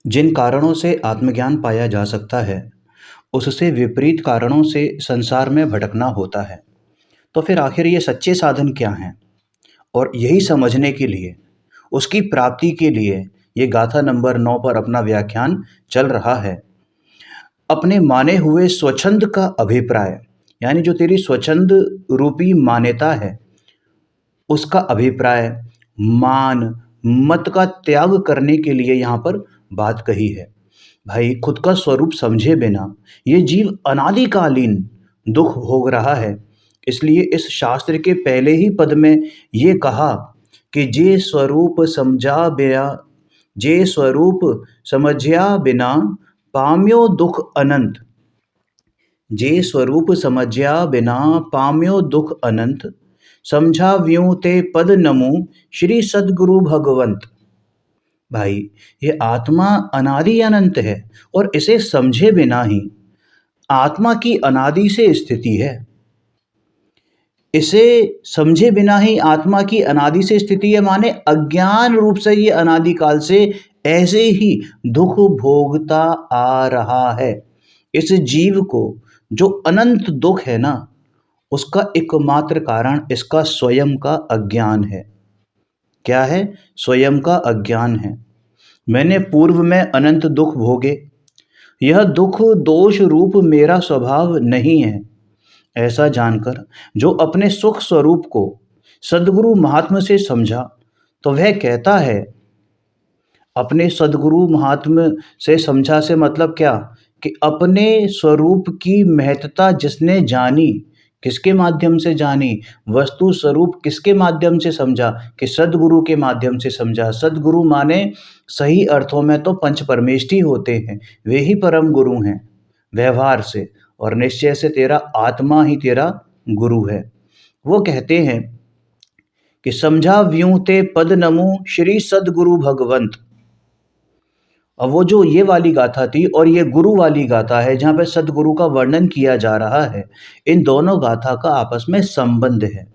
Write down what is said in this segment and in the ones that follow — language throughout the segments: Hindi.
जिन कारणों से आत्मज्ञान पाया जा सकता है, उससे विपरीत कारणों से संसार में भटकना होता है। तो फिर आखिर ये सच्चे साधन क्या हैं? और यही समझने के लिए, उसकी प्राप्ति के लिए ये गाथा नंबर 9 पर अपना व्याख्यान चल रहा है। अपने माने हुए स्वच्छंद का अभिप्राय, यानी जो तेरी स्वच्छंद रूपी मान्यता है, उसका अभिप्राय, मान, मत का त्याग करने के लिए यहाँ पर बात कही है। भाई, खुद का स्वरूप समझे बिना ये जीव अनादिकालीन दुख भोग रहा है। इसलिए इस शास्त्र के पहले ही पद में ये कहा कि जे स्वरूप समझ्या बिना पाम्यो दुख अनंत। जे स्वरूप समझ्या बिना पाम्यो दुख अनंत, समझा व्यूं ते पद नमो श्री सद्गुरु भगवंत। भाई, ये आत्मा अनादि अनंत है और इसे समझे बिना ही आत्मा की अनादि से स्थिति है। इसे समझे बिना ही आत्मा की अनादि से स्थिति है, माने अज्ञान रूप से ये अनादिकाल से ऐसे ही दुख भोगता आ रहा है। इस जीव को जो अनंत दुख है ना, उसका एकमात्र कारण इसका स्वयं का अज्ञान है। क्या है? स्वयं का अज्ञान है। मैंने पूर्व में अनंत दुख भोगे, यह दुख दोष रूप मेरा स्वभाव नहीं है, ऐसा जानकर जो अपने सुख स्वरूप को सद्गुरु महात्म से समझा, तो वह कहता है, अपने सद्गुरु महात्म से समझा से मतलब क्या? कि अपने स्वरूप की महत्ता जिसने जानी, किसके माध्यम से जानी? वस्तु स्वरूप किसके माध्यम से समझा? कि सद्गुरु के माध्यम से समझा। सद्गुरु माने सही अर्थों में तो पंच परमेष्ठी होते हैं, वे ही परम गुरु हैं व्यवहार से, और निश्चय से तेरा आत्मा ही तेरा गुरु है। वो कहते हैं कि समझा व्यूं ते पद नमो श्री सद्गुरु भगवंत। अब वो जो ये वाली गाथा थी और ये गुरु वाली गाथा है, जहाँ पे सद्गुरु का वर्णन किया जा रहा है, इन दोनों गाथा का आपस में संबंध है।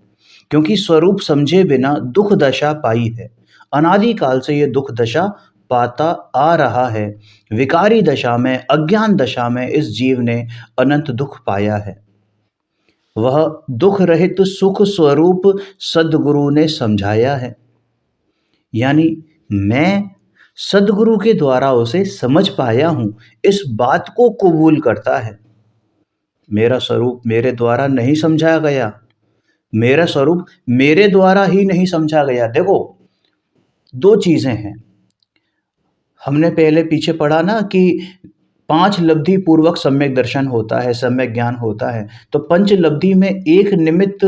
क्योंकि स्वरूप समझे बिना दुख दशा पाई है, अनादिकाल से ये दुख दशा पाता आ रहा है। विकारी दशा में, अज्ञान दशा में इस जीव ने अनंत दुख पाया है। वह दुख रहित सुख स्वरूप सद्गुरु ने समझाया है, यानी मैं सद्गुरु के द्वारा उसे समझ पाया हूँ, इस बात को कबूल करता है। मेरा स्वरूप मेरे द्वारा नहीं समझा गया, मेरा स्वरूप मेरे द्वारा ही नहीं समझा गया। देखो, दो चीजें हैं। हमने पहले पीछे पढ़ा ना कि 5 लब्धि पूर्वक सम्यक दर्शन होता है, सम्यक ज्ञान होता है। तो पंच लब्धि में एक निमित्त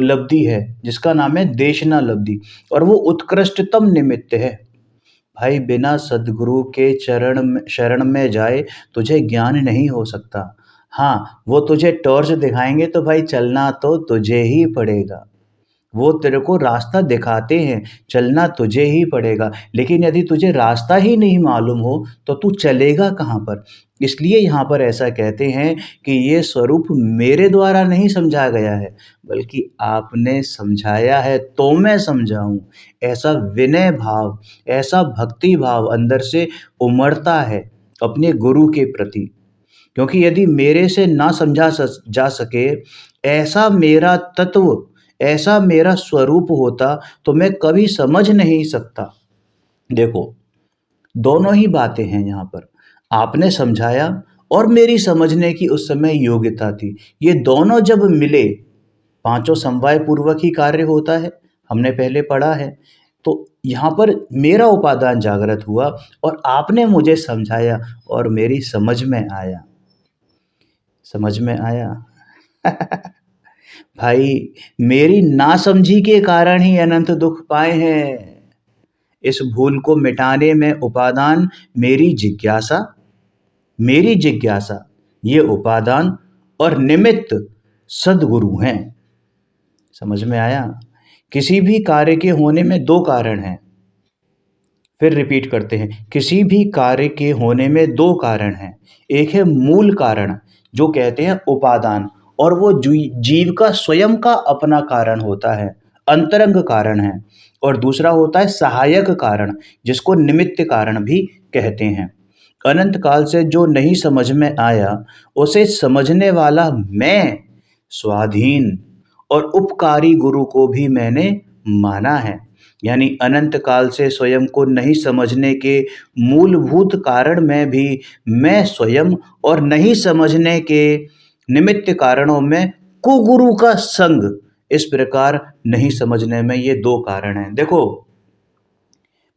लब्धि है जिसका नाम है देशना लब्धि, और वो उत्कृष्टतम निमित्त है। भाई, बिना सद्गुरु के शरण में जाए तुझे ज्ञान नहीं हो सकता। हाँ, वो तुझे टॉर्च दिखाएंगे तो भाई चलना तो तुझे ही पड़ेगा। वो तेरे को रास्ता दिखाते हैं, चलना तुझे ही पड़ेगा। लेकिन यदि तुझे रास्ता ही नहीं मालूम हो तो तू चलेगा कहाँ पर? इसलिए यहाँ पर ऐसा कहते हैं कि ये स्वरूप मेरे द्वारा नहीं समझा गया है, बल्कि आपने समझाया है तो मैं समझा हूँ। ऐसा विनय भाव, ऐसा भक्ति भाव अंदर से उमड़ता है अपने गुरु के प्रति। क्योंकि यदि मेरे से ना समझा जा सके ऐसा मेरा तत्व, ऐसा मेरा स्वरूप होता, तो मैं कभी समझ नहीं सकता। देखो, दोनों ही बातें हैं यहाँ पर। आपने समझाया और मेरी समझने की उस समय योग्यता थी। ये दोनों जब मिले, पांचों समवाय पूर्वक ही कार्य होता है, हमने पहले पढ़ा है। तो यहाँ पर मेरा उपादान जागृत हुआ और आपने मुझे समझाया और मेरी समझ में आया। समझ में आया। भाई, मेरी नासमझी के कारण ही अनंत दुख पाए हैं। इस भूल को मिटाने में उपादान मेरी जिज्ञासा, ये उपादान और निमित्त सद्गुरु हैं। समझ में आया? किसी भी कार्य के होने में दो कारण हैं। फिर रिपीट करते हैं, किसी भी कार्य के होने में दो कारण हैं। एक है मूल कारण, जो कहते हैं उपादान, और वो जीव का स्वयं का अपना कारण होता है, अंतरंग कारण है। और दूसरा होता है सहायक कारण, जिसको निमित्त कारण भी कहते हैं। अनंत काल से जो नहीं समझ में आया, उसे समझने वाला मैं स्वाधीन और उपकारी गुरु को भी मैंने माना है। यानी अनंत काल से स्वयं को नहीं समझने के मूलभूत कारण में भी मैं स्वयं, और नहीं समझने के निमित्त कारणों में कुगुरु का संग। इस प्रकार नहीं समझने में ये दो कारण हैं। देखो,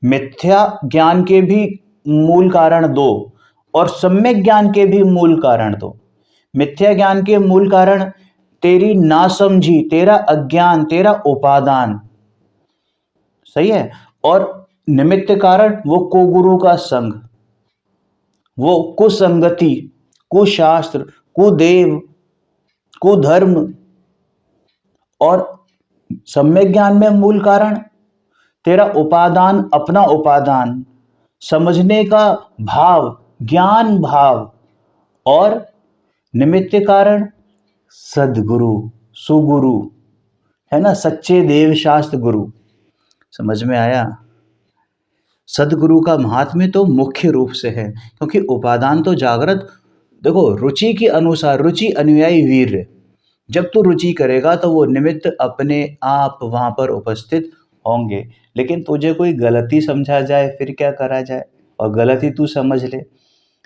मिथ्या ज्ञान के भी मूल कारण दो और सम्यक ज्ञान के भी मूल कारण दो। मिथ्या ज्ञान के मूल कारण तेरी नासमझी, तेरा अज्ञान, तेरा उपादान, सही है। और निमित्त कारण वो कुगुरु का संग, वो कुसंगति, कुशास्त्र, कुदेव, कुधर्म। और सम्यक ज्ञान में मूल कारण तेरा उपादान, अपना उपादान, समझने का भाव, ज्ञान भाव। और निमित्त कारण सदगुरु, सुगुरु, है ना, सच्चे देव शास्त्र गुरु। समझ में आया? सदगुरु का महात्म्य तो मुख्य रूप से है, क्योंकि उपादान तो जागृत। देखो, रुचि के अनुसार, रुचि अनुयायी वीर। जब तू रुचि करेगा तो वो निमित्त अपने आप वहां पर उपस्थित होंगे। लेकिन तुझे कोई गलती समझा जाए फिर क्या करा जाए, और गलती तू समझ ले।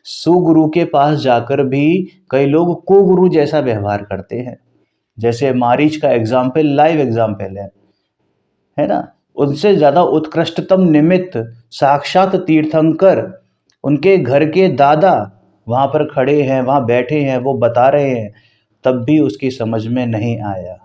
सुगुरु के पास जाकर भी कई लोग कुगुरु जैसा व्यवहार करते हैं। जैसे मारीच का एग्जाम्पल लाइव एग्जाम्पल है ना। उनसे ज्यादा उत्कृष्टतम निमित्त साक्षात तीर्थंकर, उनके घर के दादा वहां पर खड़े हैं, वहां बैठे हैं, वो बता रहे हैं, तब भी उसकी समझ में नहीं आया,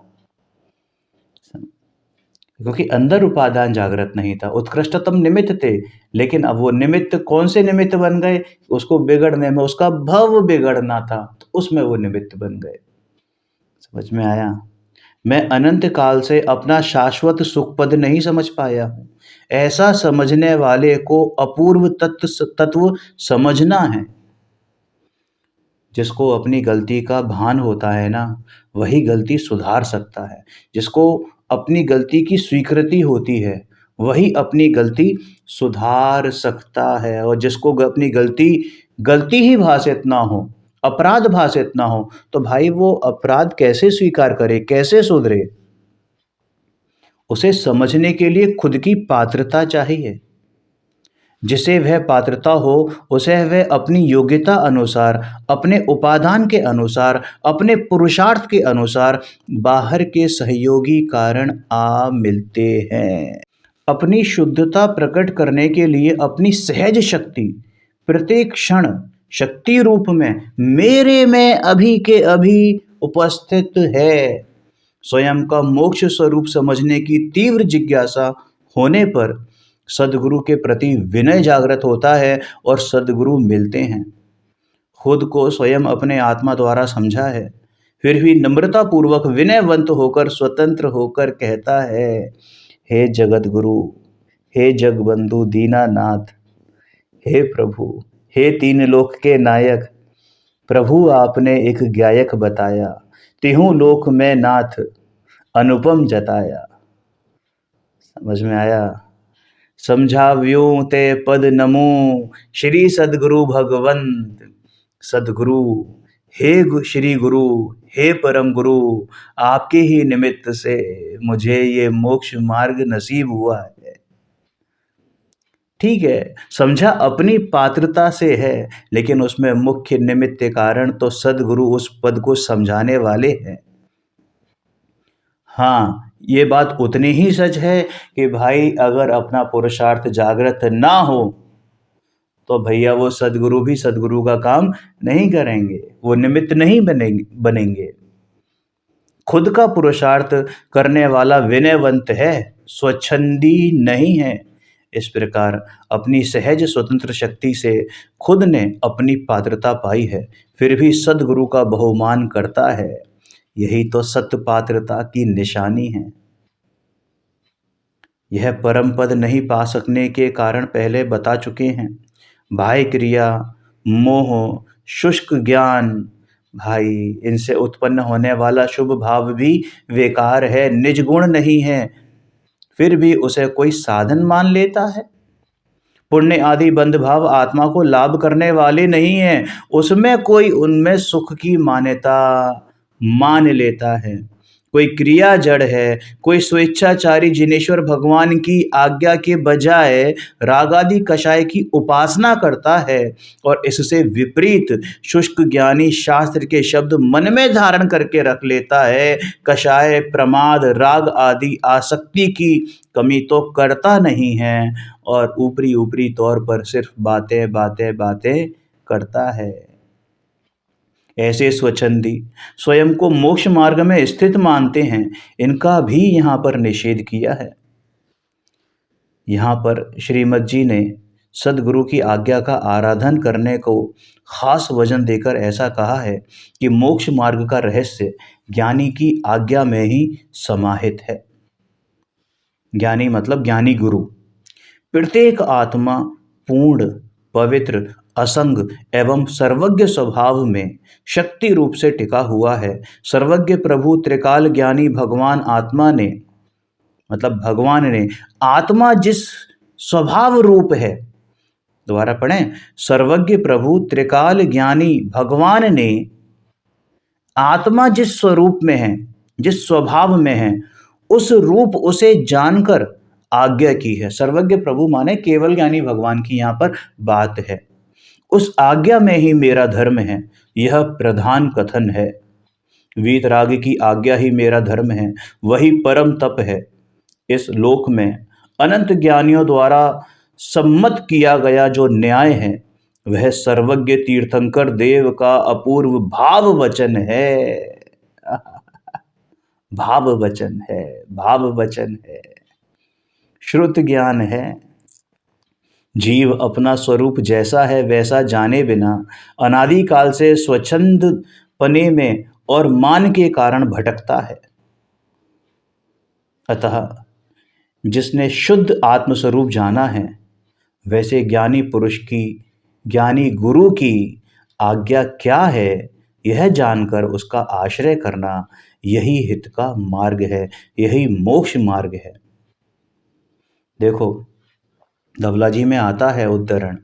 क्योंकि अंदर उपादान जागृत नहीं था। उत्कृष्टतम निमित्त थे, लेकिन अब वो निमित्त कौन से निमित्त बन गए? उसको बिगड़ने में, उसका भव बिगड़ना था तो उसमें वो निमित्त बन गए। समझ में आया? मैं अनंत काल से अपना शाश्वत सुखपद नहीं समझ पाया हूं। ऐसा समझने वाले को अपूर्व तत्व समझना है। जिसको अपनी गलती का भान होता है ना, वही गलती सुधार सकता है। जिसको अपनी गलती की स्वीकृति होती है, वही अपनी गलती सुधार सकता है। और जिसको अपनी गलती ही भाषित ना हो, अपराध भाषित ना हो, तो भाई वो अपराध कैसे स्वीकार करे, कैसे सुधरे? उसे समझने के लिए खुद की पात्रता चाहिए। जिसे वह पात्रता हो, उसे वह अपनी योग्यता अनुसार, अपने उपादान के अनुसार, अपने पुरुषार्थ के अनुसार बाहर के सहयोगी कारण आ मिलते हैं। अपनी शुद्धता प्रकट करने के लिए अपनी सहज शक्ति प्रत्येक क्षण शक्ति रूप में मेरे में अभी के अभी उपस्थित है। स्वयं का मोक्ष स्वरूप समझने की तीव्र जिज्ञासा होने पर सदगुरु के प्रति विनय जागृत होता है और सदगुरु मिलते हैं। खुद को स्वयं अपने आत्मा द्वारा समझा है, फिर भी नम्रता पूर्वक विनयवंत होकर स्वतंत्र होकर कहता है, हे जगत गुरु, हे जगबंधु दीनानाथ, हे प्रभु, हे तीन लोक के नायक, प्रभु आपने एक गायक बताया, तिहु लोक में नाथ अनुपम जताया। समझ में आया? समझाव्यों ते पद नमो श्री सदगुरु भगवंत। सदगुरु, हे श्री गुरु, हे परम गुरु, आपके ही निमित्त से मुझे ये मोक्ष मार्ग नसीब हुआ है। ठीक है, समझा अपनी पात्रता से है, लेकिन उसमें मुख्य निमित्त कारण तो सदगुरु उस पद को समझाने वाले हैं। हाँ, ये बात उतनी ही सच है कि भाई अगर अपना पुरुषार्थ जागृत ना हो तो भैया वो सदगुरु भी सदगुरु का काम नहीं करेंगे, वो निमित्त नहीं बनेंगे। खुद का पुरुषार्थ करने वाला विनयवंत है, स्वच्छंदी नहीं है। इस प्रकार अपनी सहज स्वतंत्र शक्ति से खुद ने अपनी पात्रता पाई है, फिर भी सदगुरु का बहुमान करता है। यही तो सत्य पात्रता की निशानी है। यह परम पद नहीं पा सकने के कारण पहले बता चुके हैं। बाह्य क्रिया, मोह, शुष्क ज्ञान, भाई इनसे उत्पन्न होने वाला शुभ भाव भी बेकार है, निज गुण नहीं है। फिर भी उसे कोई साधन मान लेता है। पुण्य आदि बंध भाव आत्मा को लाभ करने वाले नहीं है, उसमें कोई उनमें सुख की मान्यता मान लेता है। कोई क्रिया जड़ है, कोई स्वेच्छाचारी जिनेश्वर भगवान की आज्ञा के बजाय रागादि कषाय की उपासना करता है और इससे विपरीत शुष्क ज्ञानी शास्त्र के शब्द मन में धारण करके रख लेता है। कषाय, प्रमाद, राग आदि आसक्ति की कमी तो करता नहीं है और ऊपरी ऊपरी तौर पर सिर्फ बातें बातें बातें करता है। ऐसे स्वच्छंदी स्वयं को मोक्ष मार्ग में स्थित मानते हैं, इनका भी यहाँ पर निषेध किया है। यहाँ पर श्रीमद् जी ने सदगुरु की आज्ञा का आराधन करने को खास वजन देकर ऐसा कहा है कि मोक्ष मार्ग का रहस्य ज्ञानी की आज्ञा में ही समाहित है। ज्ञानी मतलब ज्ञानी गुरु। प्रत्येक आत्मा पूर्ण, पवित्र, असंग एवं सर्वज्ञ स्वभाव में शक्ति रूप से टिका हुआ है। सर्वज्ञ प्रभु त्रिकाल ज्ञानी भगवान आत्मा ने मतलब भगवान ने आत्मा जिस स्वभाव रूप है, दोबारा पढ़ें, सर्वज्ञ प्रभु त्रिकाल ज्ञानी भगवान ने आत्मा जिस स्वरूप में है, जिस स्वभाव में है, उस रूप उसे जानकर आज्ञा की है। सर्वज्ञ प्रभु माने केवल ज्ञानी भगवान की यहाँ पर बात है। उस आज्ञा में ही मेरा धर्म है, यह प्रधान कथन है। वीतराग की आज्ञा ही मेरा धर्म है, वही परम तप है। इस लोक में अनंत ज्ञानियों द्वारा सम्मत किया गया जो न्याय है, वह सर्वज्ञ तीर्थंकर देव का अपूर्व भाव वचन है। भाव वचन है, भाव वचन है, श्रुत ज्ञान है। जीव अपना स्वरूप जैसा है वैसा जाने बिना अनादिकाल से स्वच्छंद पने में और मान के कारण भटकता है। अतः जिसने शुद्ध आत्मस्वरूप जाना है, वैसे ज्ञानी पुरुष की, ज्ञानी गुरु की आज्ञा क्या है, यह जानकर उसका आश्रय करना यही हित का मार्ग है, यही मोक्ष मार्ग है। देखो धवला जी में आता है उद्धरण,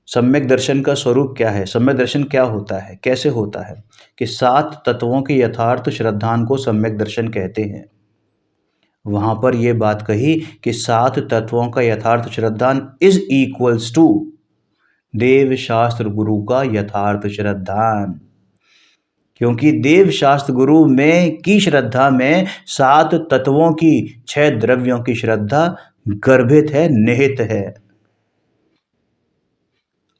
सम्यक दर्शन का स्वरूप क्या है, सम्यक दर्शन क्या होता है, कैसे होता है, कि 7 तत्वों के यथार्थ श्रद्धान को सम्यक दर्शन कहते हैं। वहां पर यह बात कही कि 7 तत्वों का यथार्थ श्रद्धान इज इक्वल्स टू देव शास्त्र गुरु का यथार्थ श्रद्धान, क्योंकि देव शास्त्र गुरु में की श्रद्धा में 7 तत्वों की, 6 द्रव्यों की श्रद्धा गर्भित है, निहित है।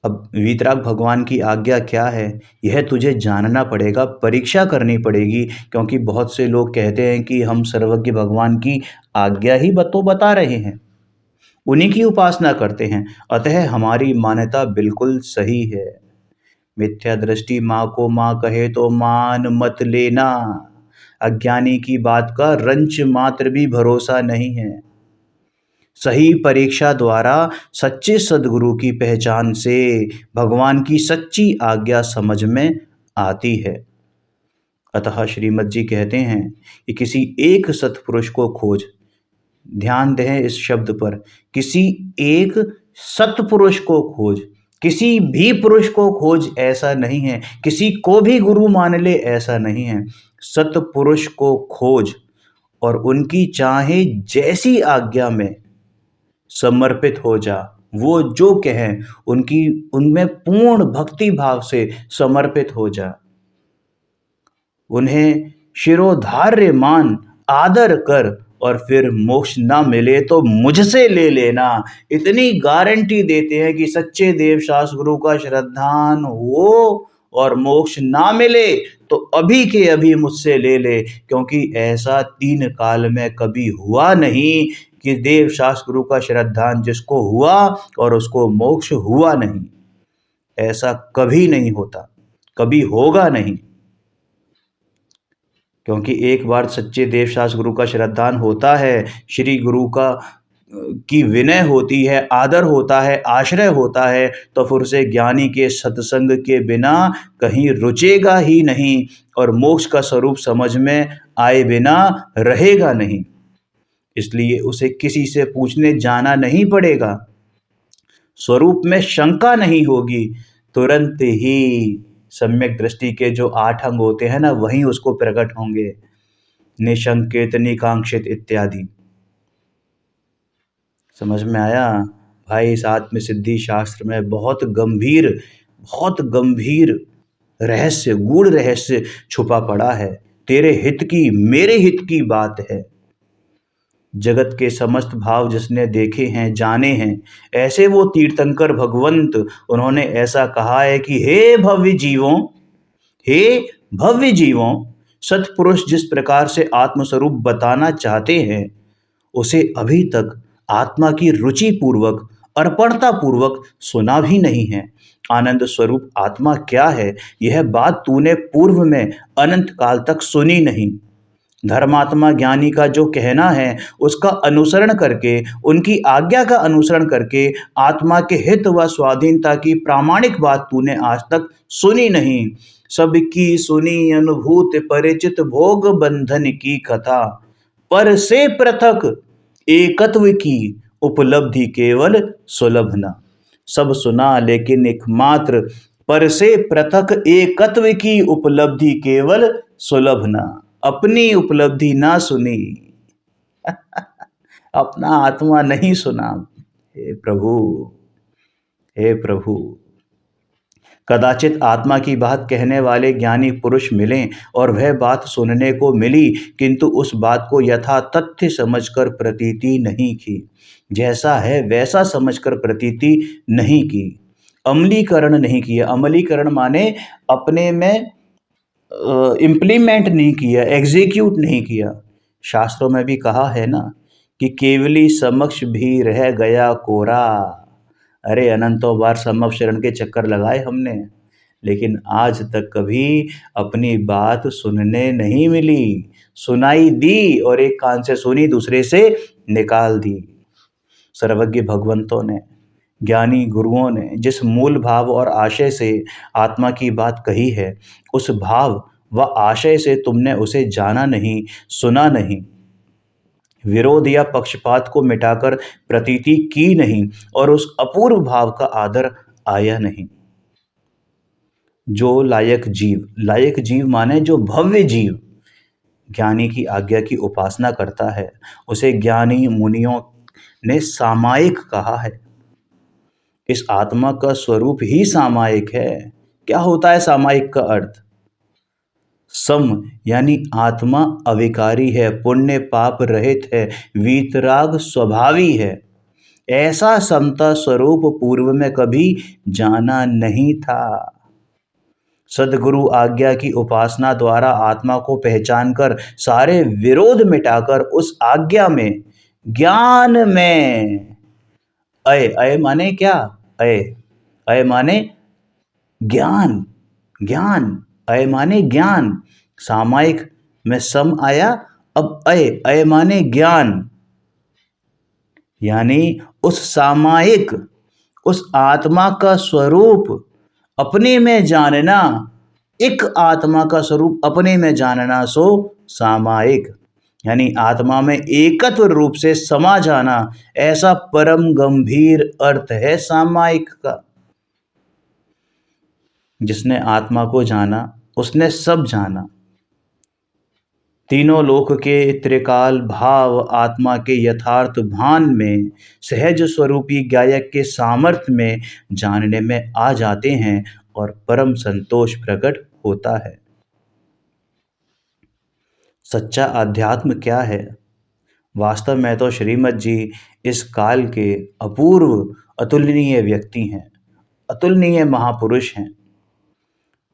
अब वीतराग भगवान की आज्ञा क्या है, यह तुझे जानना पड़ेगा, परीक्षा करनी पड़ेगी, क्योंकि बहुत से लोग कहते हैं कि हम सर्वज्ञ भगवान की आज्ञा ही बता रहे हैं, उन्हीं की उपासना करते हैं, अतः हमारी मान्यता बिल्कुल सही है। मिथ्या दृष्टि माँ को माँ कहे तो मान मत लेना। अज्ञानी की बात का रंच मात्र भी भरोसा नहीं है। सही परीक्षा द्वारा सच्चे सद्गुरु की पहचान से भगवान की सच्ची आज्ञा समझ में आती है। अतः श्रीमद् जी कहते हैं कि किसी एक सत्पुरुष को खोज, ध्यान दें इस शब्द पर, किसी एक सत्पुरुष को खोज, किसी भी पुरुष को खोज ऐसा नहीं है, किसी को भी गुरु मान ले ऐसा नहीं है। सत्पुरुष को खोज और उनकी चाहे जैसी आज्ञा में समर्पित हो जा, वो जो कहें उनकी उनमें पूर्ण भक्ति भाव से समर्पित हो जा, उन्हें शिरोधार्य मान, आदर कर, और फिर मोक्ष ना मिले तो मुझसे ले लेना। इतनी गारंटी देते हैं कि सच्चे देव शास्त्र गुरु का श्रद्धान हो और मोक्ष ना मिले तो अभी के अभी मुझसे ले ले, क्योंकि ऐसा 3 काल में कभी हुआ नहीं कि देव शास्त्र गुरु का श्रद्धान जिसको हुआ और उसको मोक्ष हुआ नहीं। ऐसा कभी नहीं होता, कभी होगा नहीं, क्योंकि एक बार सच्चे देव शास्त्र गुरु का श्रद्धान होता है, श्री गुरु का की विनय होती है, आदर होता है, आश्रय होता है, तो फिर उसे ज्ञानी के सत्संग के बिना कहीं रुचेगा ही नहीं और मोक्ष का स्वरूप समझ में आए बिना रहेगा नहीं, इसलिए उसे किसी से पूछने जाना नहीं पड़ेगा। स्वरूप में शंका नहीं होगी, तुरंत ही सम्यक दृष्टि के जो 8 अंग होते हैं ना, वहीं उसको प्रकट होंगे, निशंकित, निकांक्षित इत्यादि। समझ में आया भाई? इस आत्म सिद्धि शास्त्र में बहुत गंभीर रहस्य, गूढ़ रहस्य छुपा पड़ा है। तेरे हित की, मेरे हित की बात है। जगत के समस्त भाव जिसने देखे हैं, जाने हैं, ऐसे वो तीर्थंकर भगवंत, उन्होंने ऐसा कहा है कि हे भव्य जीवों, सत्पुरुष जिस प्रकार से आत्मस्वरूप बताना चाहते हैं, उसे अभी तक आत्मा की रुचि पूर्वक, अर्पणता पूर्वक सुना भी नहीं है। आनंद स्वरूप आत्मा क्या है, यह बात तूने पूर्व में अनंत काल तक सुनी नहीं। धर्मात्मा ज्ञानी का जो कहना है, उसका अनुसरण करके, उनकी आज्ञा का अनुसरण करके आत्मा के हित व स्वाधीनता की प्रामाणिक बात तूने आज तक सुनी नहीं। सबकी सुनी अनुभूत परिचित भोग बंधन की कथा, पर से पृथक एकत्व की उपलब्धि केवल सुलभ न। सब सुना लेकिन एकमात्र पर से पृथक एकत्व की उपलब्धि केवल सुलभ न। अपनी उपलब्धि ना सुनी अपना आत्मा नहीं सुना। हे प्रभु, हे प्रभु, कदाचित आत्मा की बात कहने वाले ज्ञानी पुरुष मिलें और वह बात सुनने को मिली, किंतु उस बात को यथा तथ्य समझकर प्रतीति नहीं की, जैसा है वैसा समझकर प्रतीति नहीं की, अमलीकरण नहीं किया। अमलीकरण माने अपने में इम्प्लीमेंट नहीं किया, एग्जीक्यूट नहीं किया। शास्त्रों में भी कहा है ना कि केवली समक्ष भी रह गया कोरा। अरे अनंतों बार समक्ष शरण के चक्कर लगाए हमने, लेकिन आज तक कभी अपनी बात सुनने नहीं मिली। सुनाई दी और एक कान से सुनी, दूसरे से निकाल दी। सर्वज्ञ भगवंतों ने, ज्ञानी गुरुओं ने जिस मूल भाव और आशय से आत्मा की बात कही है, उस भाव व आशय से तुमने उसे जाना नहीं, सुना नहीं, विरोध या पक्षपात को मिटाकर प्रतीति की नहीं, और उस अपूर्व भाव का आदर आया नहीं। जो लायक जीव माने जो भव्य जीव ज्ञानी की आज्ञा की उपासना करता है, उसे ज्ञानी मुनियों ने सामायिक कहा है। इस आत्मा का स्वरूप ही सामायिक है। क्या होता है सामायिक का अर्थ? सम यानी आत्मा अविकारी है, पुण्य पाप रहित है, वीतराग स्वभावी है। ऐसा समता स्वरूप पूर्व में कभी जाना नहीं था। सद्गुरु आज्ञा की उपासना द्वारा आत्मा को पहचानकर, सारे विरोध मिटाकर, उस आज्ञा में, ज्ञान में, अय माने क्या? अय माने ज्ञान, अय माने ज्ञान। सामायिक में सम आया, अब अय माने ज्ञान, यानी उस सामायिक, उस आत्मा का स्वरूप अपने में जानना, एक आत्मा का स्वरूप अपने में जानना, सो सामायिक, यानी आत्मा में एकत्व रूप से समा जाना। ऐसा परम गंभीर अर्थ है सामायिक का। जिसने आत्मा को जाना, उसने सब जाना। तीनों लोक के त्रिकाल भाव आत्मा के यथार्थ भान में, सहज स्वरूपी गायक के सामर्थ्य में जानने में आ जाते हैं और परम संतोष प्रकट होता है। सच्चा अध्यात्म क्या है? वास्तव में तो श्रीमद् जी इस काल के अपूर्व अतुलनीय व्यक्ति हैं, अतुलनीय महापुरुष हैं।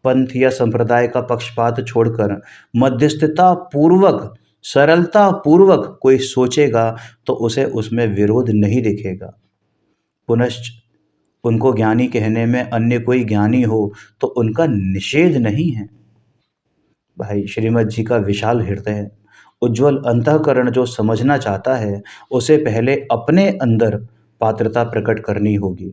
पंथ या संप्रदाय का पक्षपात छोड़कर मध्यस्थता पूर्वक, सरलता पूर्वक कोई सोचेगा तो उसे उसमें विरोध नहीं दिखेगा। पुनश्च उनको ज्ञानी कहने में अन्य कोई ज्ञानी हो तो उनका निषेध नहीं है। भाई श्रीमद् जी का विशाल हृदय, उज्ज्वल अंतःकरण जो समझना चाहता है, उसे पहले अपने अंदर पात्रता प्रकट करनी होगी।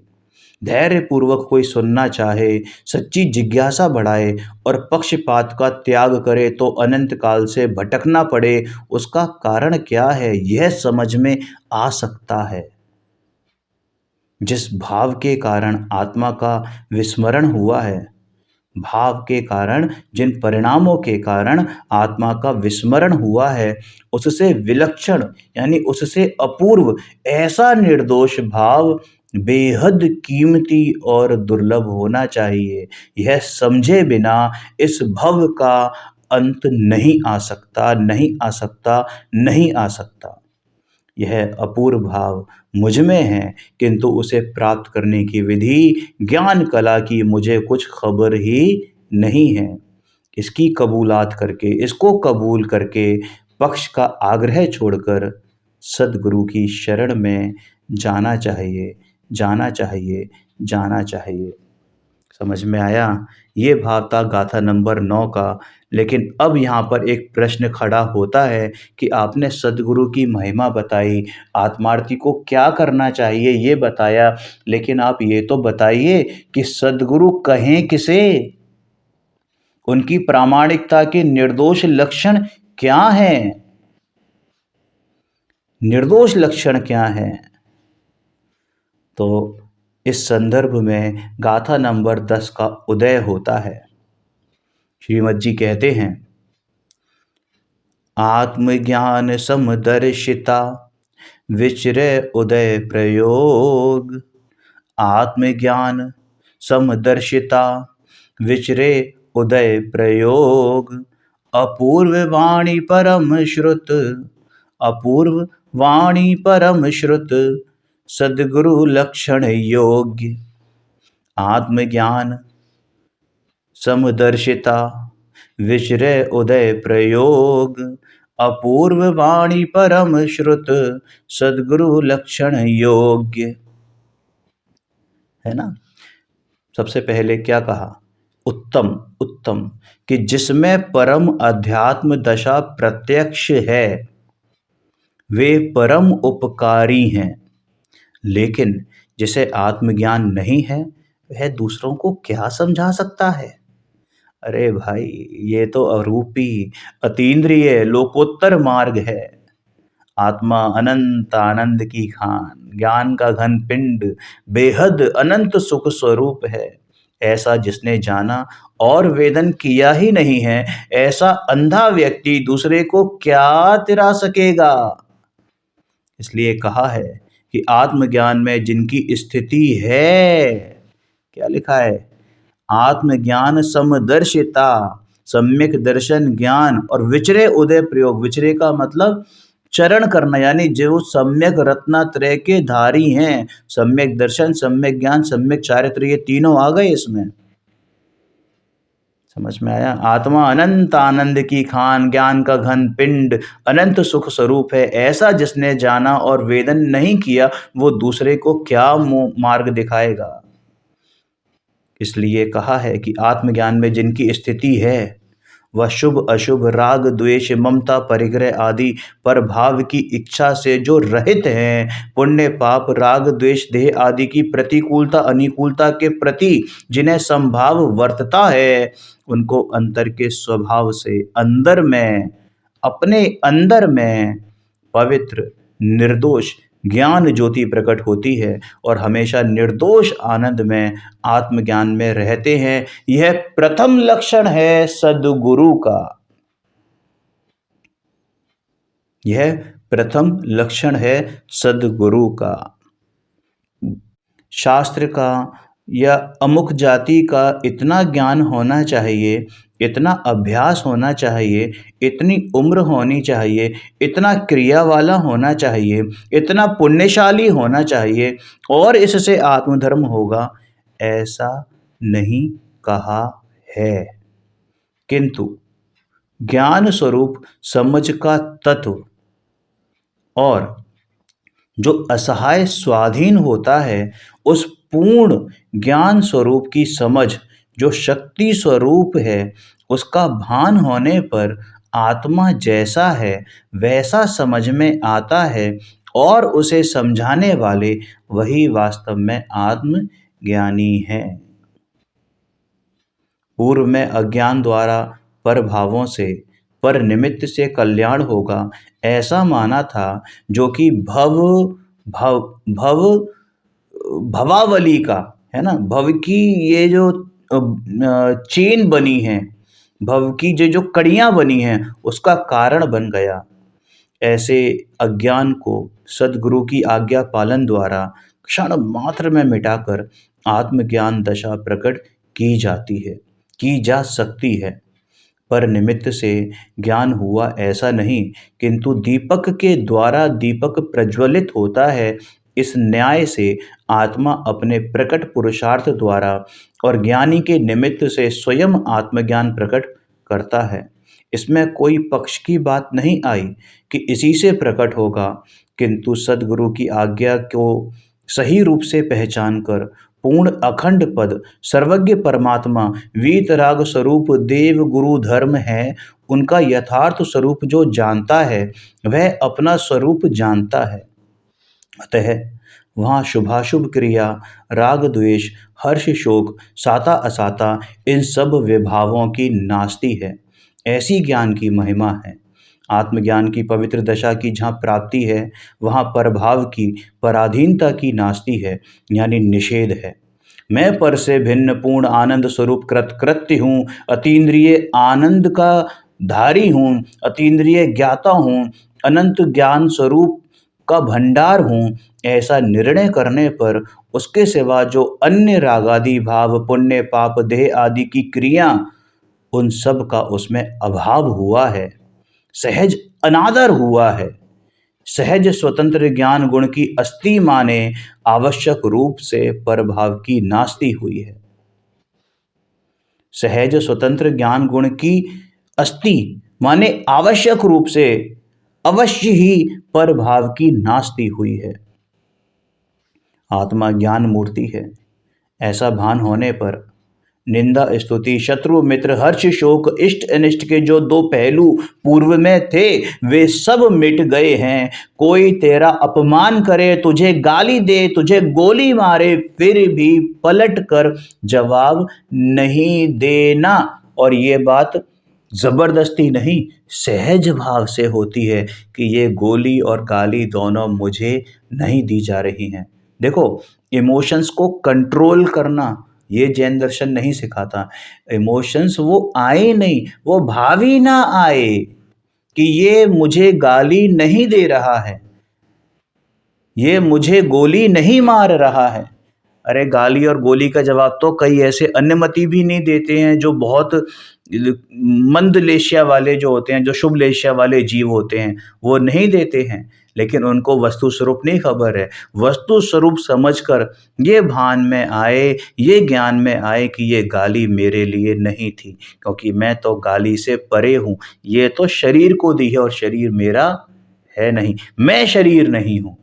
धैर्य पूर्वक कोई सुनना चाहे, सच्ची जिज्ञासा बढ़ाए और पक्षपात का त्याग करे तो अनंत काल से भटकना पड़े, उसका कारण क्या है, यह समझ में आ सकता है। जिस भाव के कारण आत्मा का विस्मरण हुआ है, भाव के कारण, जिन परिणामों के कारण आत्मा का विस्मरण हुआ है, उससे विलक्षण यानी उससे अपूर्व ऐसा निर्दोष भाव बेहद कीमती और दुर्लभ होना चाहिए। यह समझे बिना इस भव का अंत नहीं आ सकता, नहीं आ सकता, नहीं आ सकता। यह अपूर्व भाव मुझ में है, किंतु उसे प्राप्त करने की विधि, ज्ञान कला की मुझे कुछ खबर ही नहीं है। इसकी कबूलात करके, इसको कबूल करके पक्ष का आग्रह छोड़कर सद्गुरु की शरण में जाना चाहिए, जाना चाहिए, जाना चाहिए। समझ में आया? ये भाव था गाथा नंबर 9 का। लेकिन अब यहाँ पर एक प्रश्न खड़ा होता है कि आपने सद्गुरु की महिमा बताई, आत्मार्थी को क्या करना चाहिए ये बताया, लेकिन आप ये तो बताइए कि सद्गुरु कहें किसे? उनकी प्रामाणिकता के निर्दोष लक्षण क्या हैं? निर्दोष लक्षण क्या हैं? तो इस संदर्भ में गाथा नंबर 10 का उदय होता है। श्रीमद जी कहते हैं, आत्मज्ञान समदर्शिता विचरे उदय प्रयोग। आत्मज्ञान समदर्शिता विचरे उदय प्रयोग। अपूर्व वाणी परम श्रुत, अपूर्व वाणी परम श्रुत, सद्गुरु लक्षण योग्य। आत्मज्ञान समदर्शिता विचरे उदय प्रयोग। अपूर्व वाणी परम श्रुत, सद्गुरु लक्षण योग्य। है ना? सबसे पहले क्या कहा? उत्तम, उत्तम, कि जिसमें परम अध्यात्म दशा प्रत्यक्ष है वे परम उपकारी हैं, लेकिन जिसे आत्मज्ञान नहीं है वह दूसरों को क्या समझा सकता है? अरे भाई, ये तो अरूपी, अतीन्द्रिय, लोकोत्तर मार्ग है। आत्मा अनंत आनंद की खान, ज्ञान का घन पिंड, बेहद अनंत सुख स्वरूप है। ऐसा जिसने जाना और वेदन किया ही नहीं है, ऐसा अंधा व्यक्ति दूसरे को क्या तिरा सकेगा? इसलिए कहा है कि आत्मज्ञान में जिनकी स्थिति है, क्या लिखा है? आत्मज्ञान समदर्शिता, सम्यक दर्शन ज्ञान, और विचरे उदय प्रयोग। विचरे का मतलब चरण करना, यानी जो सम्यक रत्नात्रय के धारी हैं, सम्यक दर्शन, सम्यक ज्ञान, सम्यक चारित्र, ये तीनों आ गए इसमें। समझ में आया? आत्मा अनंत आनंद की खान, ज्ञान का घन पिंड, अनंत सुख स्वरूप है। ऐसा जिसने जाना और वेदन नहीं किया वो दूसरे को क्या मार्ग दिखाएगा? इसलिए कहा है कि आत्मज्ञान में जिनकी स्थिति है वह शुभ अशुभ, राग द्वेष, ममता, परिग्रह आदि पर भाव की इच्छा से जो रहित हैं, पुण्य पाप, राग द्वेष, देह आदि की प्रतिकूलता अनुकूलता के प्रति जिन्हें संभाव वर्तता है, उनको अंतर के स्वभाव से अंदर में, अपने अंदर में पवित्र निर्दोष ज्ञान ज्योति प्रकट होती है और हमेशा निर्दोष आनंद में, आत्मज्ञान में रहते हैं। यह प्रथम लक्षण है सद्गुरु का। यह प्रथम लक्षण है सद्गुरु का। शास्त्र का या अमुक जाति का इतना ज्ञान होना चाहिए, इतना अभ्यास होना चाहिए, इतनी उम्र होनी चाहिए, इतना क्रिया वाला होना चाहिए, इतना पुण्यशाली होना चाहिए और इससे आत्मधर्म होगा, ऐसा नहीं कहा है। किंतु ज्ञान स्वरूप समझ का तत्व और जो असहाय स्वाधीन होता है, उस पूर्ण ज्ञान स्वरूप की समझ जो शक्ति स्वरूप है, उसका भान होने पर आत्मा जैसा है वैसा समझ में आता है और उसे समझाने वाले वही वास्तव में आत्म ज्ञानी है। पूर्व में अज्ञान द्वारा पर भावों से, पर निमित्त से कल्याण होगा ऐसा माना था, जो कि भव भव भव भवावली का है ना, भव की ये जो चेन बनी है, भव की जो जो कड़ियां बनी हैं उसका कारण बन गया। ऐसे अज्ञान को सद्गुरु की आज्ञा पालन द्वारा क्षण मात्र में मिटाकर आत्मज्ञान दशा प्रकट की जाती है, की जा सकती है। पर निमित्त से ज्ञान हुआ ऐसा नहीं, किंतु दीपक के द्वारा दीपक प्रज्वलित होता है। इस न्याय से आत्मा अपने प्रकट पुरुषार्थ द्वारा और ज्ञानी के निमित्त से स्वयं आत्मज्ञान प्रकट करता है। इसमें कोई पक्ष की बात नहीं आई कि इसी से प्रकट होगा, किंतु सद्गुरु की आज्ञा को सही रूप से पहचान कर पूर्ण अखंड पद सर्वज्ञ परमात्मा वीतराग स्वरूप देव गुरु धर्म है, उनका यथार्थ स्वरूप जो जानता है वह अपना स्वरूप जानता है। अतः वहाँ शुभाशुभ क्रिया, राग द्वेष, हर्ष शोक, साता असाता इन सब विभावों की नास्ती है। ऐसी ज्ञान की महिमा है। आत्मज्ञान की पवित्र दशा की जहाँ प्राप्ति है, वहाँ परभाव की, पराधीनता की नास्ती है, यानी निषेध है। मैं पर से भिन्न पूर्ण आनंद स्वरूप कृत्य हूँ, अतीन्द्रिय आनंद का धारी हूँ, अतीन्द्रिय ज्ञाता हूँ, अनंत ज्ञान स्वरूप का भंडार हूँ। ऐसा निर्णय करने पर उसके सिवा जो अन्य रागादि भाव, पुण्य पाप, देह आदि की क्रिया, उन सब का उसमें अभाव हुआ है, सहज अनादर हुआ है। सहज स्वतंत्र ज्ञान गुण की अस्ति माने आवश्यक रूप से परभाव की नास्ति हुई है। सहज स्वतंत्र ज्ञान गुण की अस्ति माने आवश्यक रूप से, अवश्य ही परभाव की नास्ति हुई है। आत्मा ज्ञान मूर्ति है, ऐसा भान होने पर निंदा स्तुति, शत्रु मित्र, हर्ष शोक, इष्ट अनिष्ट के जो दो पहलू पूर्व में थे वे सब मिट गए हैं। कोई तेरा अपमान करे, तुझे गाली दे, तुझे गोली मारे, फिर भी पलट कर जवाब नहीं देना। और ये बात जबरदस्ती नहीं, सहज भाव से होती है कि ये गोली और गाली दोनों मुझे नहीं दी जा रही हैं। देखो, इमोशंस को कंट्रोल करना ये जैन दर्शन नहीं सिखाता। इमोशंस वो आए नहीं, वो भाव ही ना आए कि ये मुझे गाली नहीं दे रहा है, ये मुझे गोली नहीं मार रहा है। अरे गाली और गोली का जवाब तो कई ऐसे अन्य मती भी नहीं देते हैं, जो बहुत मंद लेशिया वाले जो होते हैं, जो शुभ लेशिया वाले जीव होते हैं, वो नहीं देते हैं। लेकिन उनको वस्तु स्वरूप नहीं खबर है। वस्तु स्वरूप समझकर ये भान में आए, ये ज्ञान में आए कि ये गाली मेरे लिए नहीं थी, क्योंकि मैं तो गाली से परे हूँ। ये तो शरीर को दी है और शरीर मेरा है नहीं, मैं शरीर नहीं हूँ।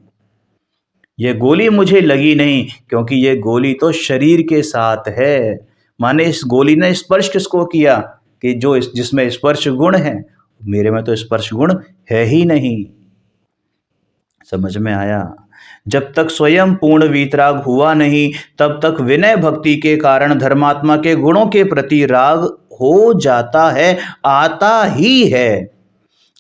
ये गोली मुझे लगी नहीं, क्योंकि ये गोली तो शरीर के साथ है। माने इस गोली ने स्पर्श किसको किया कि जो जिसमें स्पर्श गुण है, मेरे में तो स्पर्श गुण है ही नहीं। समझ में आया? जब तक स्वयं पूर्ण वीतराग हुआ नहीं, तब तक विनय भक्ति के कारण धर्मात्मा के गुणों के प्रति राग हो जाता है, आता ही है।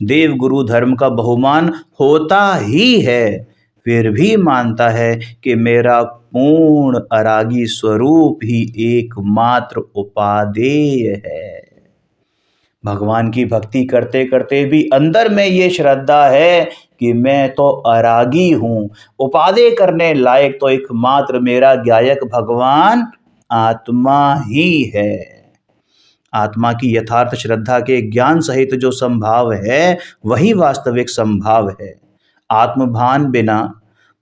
देव गुरु धर्म का बहुमान होता ही है, फिर भी मानता है कि मेरा पूर्ण अरागी स्वरूप ही एकमात्र उपादेय है। भगवान की भक्ति करते करते भी अंदर में ये श्रद्धा है कि मैं तो अरागी हूँ, उपादेय करने लायक तो एकमात्र मेरा गायक भगवान आत्मा ही है। आत्मा की यथार्थ श्रद्धा के ज्ञान सहित जो संभाव है, वही वास्तविक संभाव है। आत्मभान बिना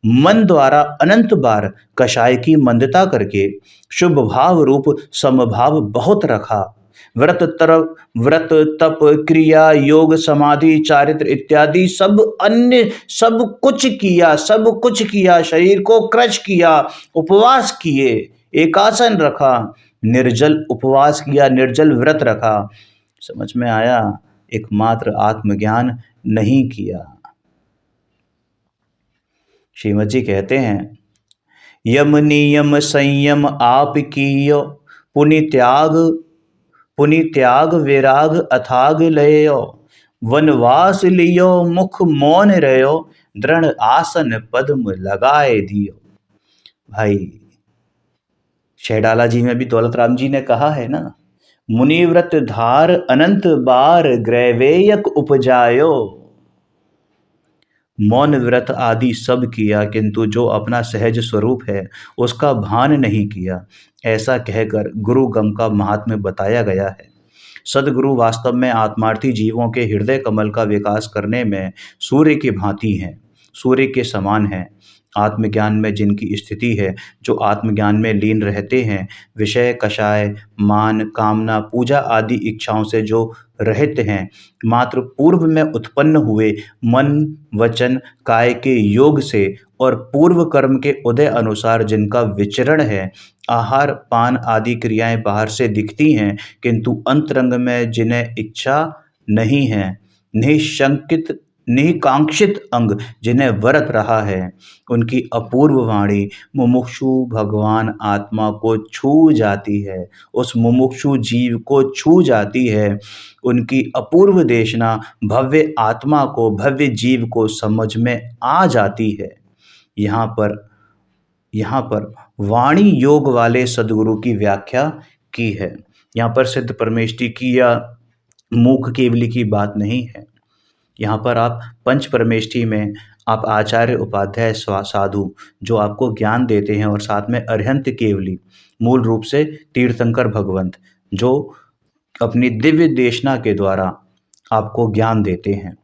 मन द्वारा अनंत बार कषाय की मंदता करके शुभ भाव रूप समभाव बहुत रखा। व्रत तप क्रिया योग समाधि चारित्र इत्यादि सब अन्य सब कुछ किया, शरीर को क्रश किया, उपवास किए, एकासन रखा, निर्जल उपवास किया, निर्जल व्रत रखा। समझ में आया? एकमात्र आत्मज्ञान नहीं किया। श्रीमद जी कहते हैं, यम नियम संयम आप कियो, पुनि त्याग विराग अथाग लयो, वनवास लियो मुख मौन रहो, दृढ़ आसन पद्म लगाए दियो। भाई शहडाला जी में भी दौलत राम जी ने कहा है ना, मुनिव्रत धार अनंत बार ग्रैवेयक उपजायो। मौन व्रत आदि सब किया, किंतु जो अपना सहज स्वरूप है उसका भान नहीं किया। ऐसा कहकर गुरु गम का महात्म्य बताया गया है। सदगुरु वास्तव में आत्मार्थी जीवों के हृदय कमल का विकास करने में सूर्य की भांति हैं, सूर्य के समान हैं। आत्मज्ञान में जिनकी स्थिति है, जो आत्मज्ञान में लीन रहते हैं, विषय कषाय मान कामना पूजा आदि इच्छाओं से जो रहित हैं, मात्र पूर्व में उत्पन्न हुए मन वचन काय के योग से और पूर्व कर्म के उदय अनुसार जिनका विचरण है, आहार पान आदि क्रियाएं बाहर से दिखती हैं, किंतु अंतरंग में जिन्हें इच्छा नहीं है, निशंकित निकांक्षित अंग जिन्हें वरत रहा है, उनकी अपूर्व वाणी मुमुक्षु भगवान आत्मा को छू जाती है, उस मुमुक्षु जीव को छू जाती है। उनकी अपूर्व देशना भव्य आत्मा को, भव्य जीव को समझ में आ जाती है। यहाँ पर वाणी योग वाले सदगुरु की व्याख्या की है। यहाँ पर सिद्ध परमेष्टि की या मूक केवली की बात नहीं है। यहाँ पर आप पंच परमेष्टि में आप आचार्य उपाध्याय साधु जो आपको ज्ञान देते हैं, और साथ में अरिहंत केवली मूल रूप से तीर्थंकर भगवंत जो अपनी दिव्य देशना के द्वारा आपको ज्ञान देते हैं।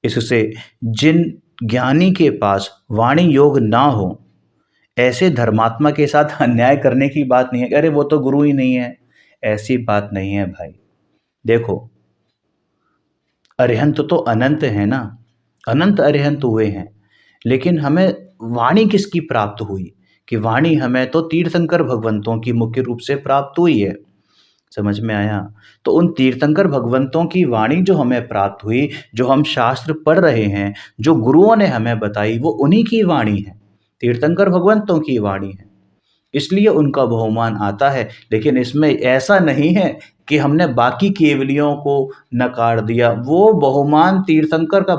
इससे जिन ज्ञानी के पास वाणी योग ना हो, ऐसे धर्मात्मा के साथ अन्याय करने की बात नहीं है, अरे वो तो गुरु ही नहीं है, ऐसी बात नहीं है भाई। देखो अरिहंत तो अनंत है ना, अनंत अरिहंत हुए हैं, लेकिन हमें वाणी किसकी प्राप्त हुई कि वाणी हमें तो तीर्थंकर भगवंतों की मुख्य रूप से प्राप्त हुई है। समझ में आया? तो उन तीर्थंकर भगवंतों की वाणी जो हमें प्राप्त हुई, जो हम शास्त्र पढ़ रहे हैं, जो गुरुओं ने हमें बताई, वो उन्हीं की वाणी है, तीर्थंकर भगवंतों की वाणी है, इसलिए उनका बहुमान आता है। लेकिन इसमें ऐसा नहीं है कि हमने बाकी केवलियों को नकार दिया। वो बहुमान तीर्थंकर का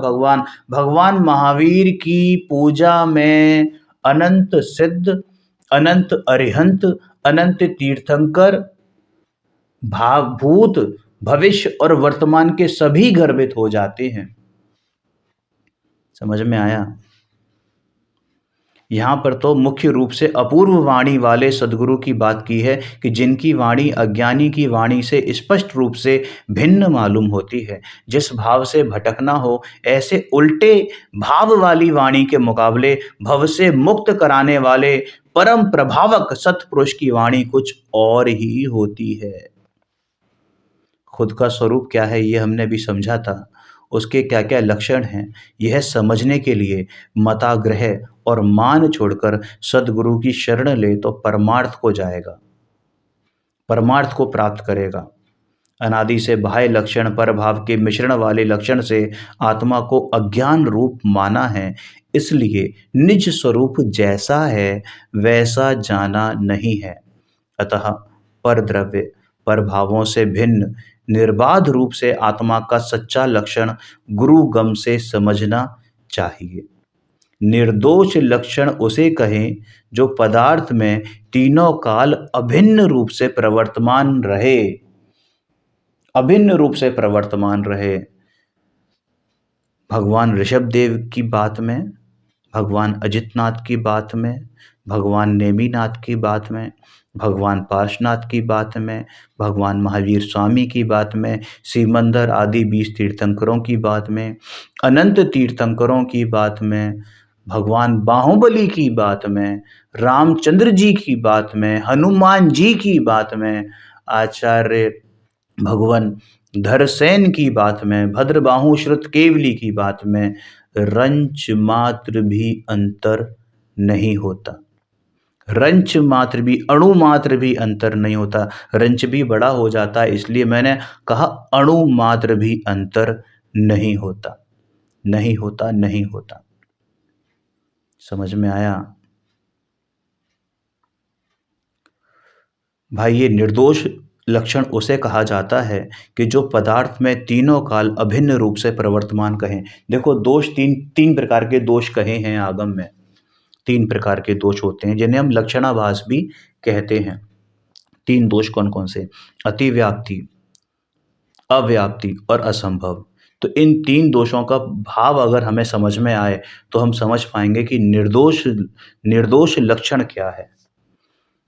भगवान महावीर की पूजा में अनंत सिद्ध, अनंत अरिहंत, अनंत तीर्थंकर भूत भविष्य और वर्तमान के सभी गर्भित हो जाते हैं। समझ में आया? यहाँ पर तो मुख्य रूप से अपूर्व वाणी वाले सदगुरु की बात की है कि जिनकी वाणी अज्ञानी की वाणी से स्पष्ट रूप से भिन्न मालूम होती है। जिस भाव से भटकना हो, ऐसे उल्टे भाव वाली वाणी के मुकाबले भव से मुक्त कराने वाले परम प्रभावक सत्पुरुष की वाणी कुछ और ही होती है। खुद का स्वरूप क्या है ये हमने भी समझा था, उसके क्या क्या लक्षण हैं, यह समझने के लिए मताग्रह और मान छोड़कर सदगुरु की शरण ले तो परमार्थ को जाएगा, परमार्थ को प्राप्त करेगा। अनादि से बाह्य लक्षण पर भाव के मिश्रण वाले लक्षण से आत्मा को अज्ञान रूप माना है, इसलिए निज स्वरूप जैसा है वैसा जाना नहीं है। अतः पर द्रव्य पर भावों से भिन्न निर्बाध रूप से आत्मा का सच्चा लक्षण गुरु गम से समझना चाहिए। निर्दोष लक्षण उसे कहें जो पदार्थ में तीनों काल अभिन्न रूप से प्रवर्तमान रहे, अभिन्न रूप से प्रवर्तमान रहे। भगवान ऋषभदेव की बात में, भगवान अजितनाथ की बात में, भगवान नेमिनाथ की बात में, भगवान पार्श्वनाथ की बात में, भगवान महावीर स्वामी की बात में, सीमंदर आदि 20 तीर्थंकरों की बात में, अनंत तीर्थंकरों की बात में, भगवान बाहुबली की बात में, रामचंद्र जी की बात में, हनुमान जी की बात में, आचार्य भगवान धरसेन की बात में, भद्रबाहु श्रुत केवली की बात में रंच मात्र भी अंतर नहीं होता। रंच मात्र भी, अणु मात्र भी अंतर नहीं होता। रंच भी बड़ा हो जाता है, इसलिए मैंने कहा अणु मात्र भी अंतर नहीं होता, नहीं होता, नहीं होता। समझ में आया? भाई ये निर्दोष लक्षण उसे कहा जाता है कि जो पदार्थ में तीनों काल अभिन्न रूप से प्रवर्तमान कहें। देखो दोष तीन तीन प्रकार के दोष कहे हैं आगम में। तीन प्रकार के दोष होते हैं जिन्हें हम लक्षणाभास भी कहते हैं। तीन दोष कौन कौन से? अतिव्याप्ति, अव्याप्ति और असंभव। तो इन तीन दोषों का भाव अगर हमें समझ में आए तो हम समझ पाएंगे कि निर्दोष लक्षण क्या है।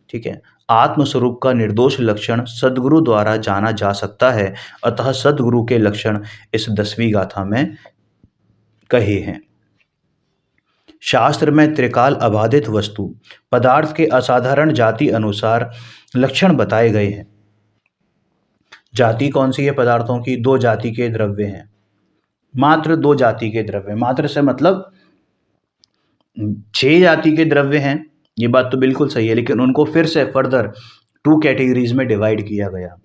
ठीक है, आत्मस्वरूप का निर्दोष लक्षण सद्गुरु द्वारा जाना जा सकता है। अतः सद्गुरु के लक्षण इस 10वीं गाथा में कहे हैं। शास्त्र में त्रिकाल अबाधित वस्तु पदार्थ के असाधारण जाति अनुसार लक्षण बताए गए हैं। जाति कौन सी है पदार्थों की? 2 जाति के द्रव्य हैं, मात्र 2 जाति के द्रव्य। मात्र से मतलब 6 जाति के द्रव्य हैं, ये बात तो बिल्कुल सही है, लेकिन उनको फिर से फर्दर 2 कैटेगरीज में डिवाइड किया गया।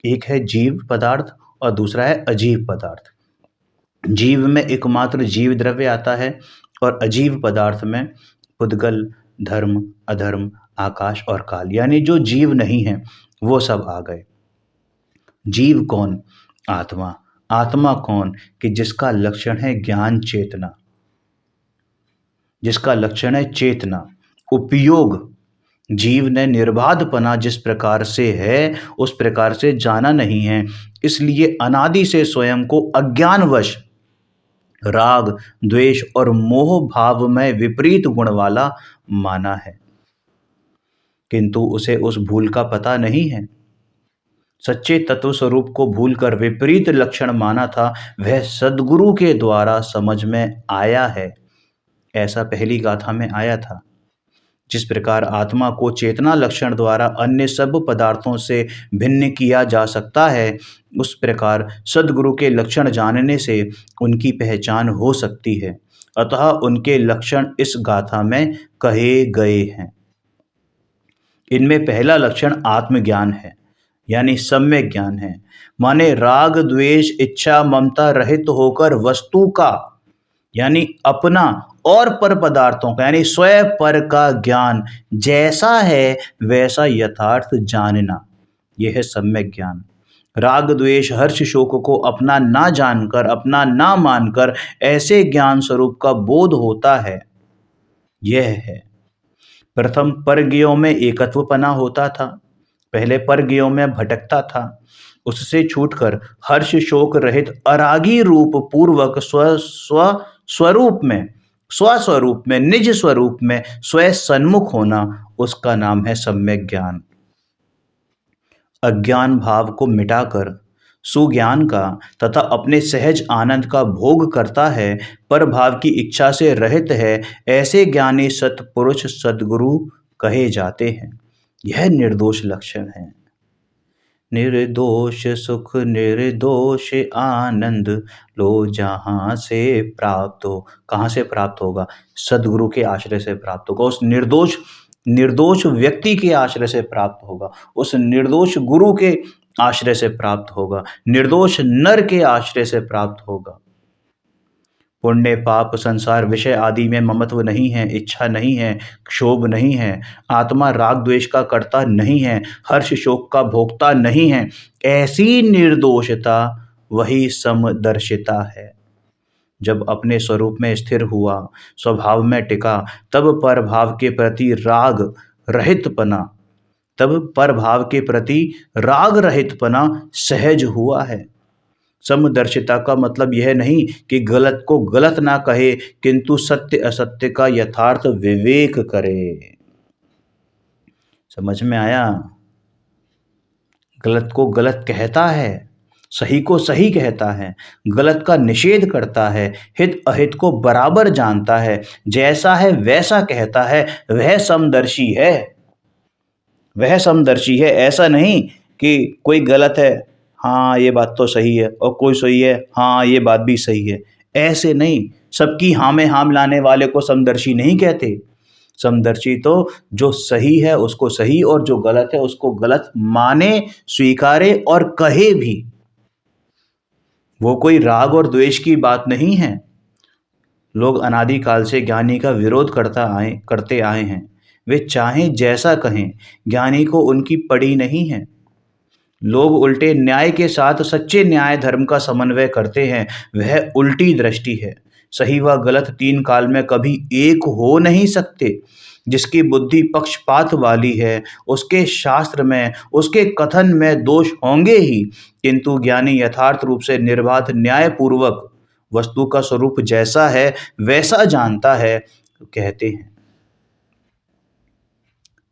एक है जीव पदार्थ और दूसरा है अजीव पदार्थ। जीव में एकमात्र जीव द्रव्य आता है और अजीव पदार्थ में पुद्गल, धर्म, अधर्म, आकाश और काल, यानी जो जीव नहीं है वो सब आ गए। जीव कौन? आत्मा। आत्मा कौन? कि जिसका लक्षण है ज्ञान चेतना, जिसका लक्षण है चेतना। उपयोग जीव ने निर्बाधपना जिस प्रकार से है उस प्रकार से जाना नहीं है, इसलिए अनादि से स्वयं को अज्ञानवश राग, द्वेष और मोह भाव में विपरीत गुण वाला माना है, किंतु उसे उस भूल का पता नहीं है। सच्चे तत्व स्वरूप को भूलकर विपरीत लक्षण माना था, वह सद्गुरु के द्वारा समझ में आया है। ऐसा पहली गाथा में आया था। जिस प्रकार आत्मा को चेतना लक्षण द्वारा अन्य सब पदार्थों से भिन्न किया जा सकता है, उस प्रकार सद्गुरु के लक्षण जानने से उनकी पहचान हो सकती है। अतः उनके लक्षण इस गाथा में कहे गए हैं। इनमें पहला लक्षण आत्मज्ञान है, यानी सम्यक ज्ञान है। माने राग, द्वेष, इच्छा, ममता रहित होकर वस्तु का यानी अपना और पर पदार्थों का यानी स्वयं पर का ज्ञान जैसा है वैसा यथार्थ जानना, यह है सम्यक ज्ञान। राग, द्वेष, हर्ष, शोक को अपना ना जानकर, अपना ना मानकर ऐसे ज्ञान स्वरूप का बोध होता है, यह है। प्रथम परज्ञों में एकत्वपना होता था, पहले परज्ञों में भटकता था, उससे छूटकर हर्ष शोक रहित अरागी रूप पूर्वक स्वस्वरूप में निज स्वरूप में स्वयं सन्मुख होना, उसका नाम है सम्यक ज्ञान। अज्ञान भाव को मिटाकर सुज्ञान का तथा अपने सहज आनंद का भोग करता है, पर भाव की इच्छा से रहित है, ऐसे ज्ञानी सत्पुरुष सद्गुरु कहे जाते हैं। यह निर्दोष लक्षण है। निर्दोष सुख निर्दोष आनंद लो जहाँ से प्राप्त हो। कहाँ से प्राप्त होगा? सद्गुरु के आश्रय से प्राप्त होगा। उस निर्दोष व्यक्ति के आश्रय से प्राप्त होगा, उस निर्दोष गुरु के आश्रय से प्राप्त होगा, निर्दोष नर के आश्रय से प्राप्त होगा। पुण्य पाप संसार विषय आदि में ममत्व नहीं है, इच्छा नहीं है, क्षोभ नहीं है, आत्मा राग द्वेष का कर्ता नहीं है, हर्ष शोक का भोक्ता नहीं है। ऐसी निर्दोषता वही समदर्शिता है। जब अपने स्वरूप में स्थिर हुआ, स्वभाव में टिका, तब परभाव के प्रति राग रहितपना सहज हुआ है। समदर्शिता का मतलब यह नहीं कि गलत को गलत ना कहे, किंतु सत्य असत्य का यथार्थ विवेक करे। समझ में आया? गलत को गलत कहता है, सही को सही कहता है, गलत का निषेध करता है, हित अहित को बराबर जानता है, जैसा है वैसा कहता है, वह समदर्शी है। वह समदर्शी है। ऐसा नहीं कि कोई गलत है, हाँ ये बात तो सही है, और कोई सही है, हाँ ये बात भी सही है। ऐसे नहीं, सबकी हाँ में हाँ मिलाने वाले को समदर्शी नहीं कहते। समदर्शी तो जो सही है उसको सही और जो गलत है उसको गलत माने, स्वीकारे और कहे भी। वो कोई राग और द्वेष की बात नहीं है। लोग अनादिकाल से ज्ञानी का विरोध करते आए हैं, वे चाहें जैसा कहें, ज्ञानी को उनकी पड़ी नहीं है। लोग उल्टे न्याय के साथ सच्चे न्याय धर्म का समन्वय करते हैं, वह उल्टी दृष्टि है। सही व गलत तीन काल में कभी एक हो नहीं सकते। जिसकी बुद्धि पक्षपात वाली है, उसके शास्त्र में, उसके कथन में दोष होंगे ही, किंतु ज्ञानी यथार्थ रूप से निर्बाध न्याय पूर्वक वस्तु का स्वरूप जैसा है वैसा जानता है, कहते हैं।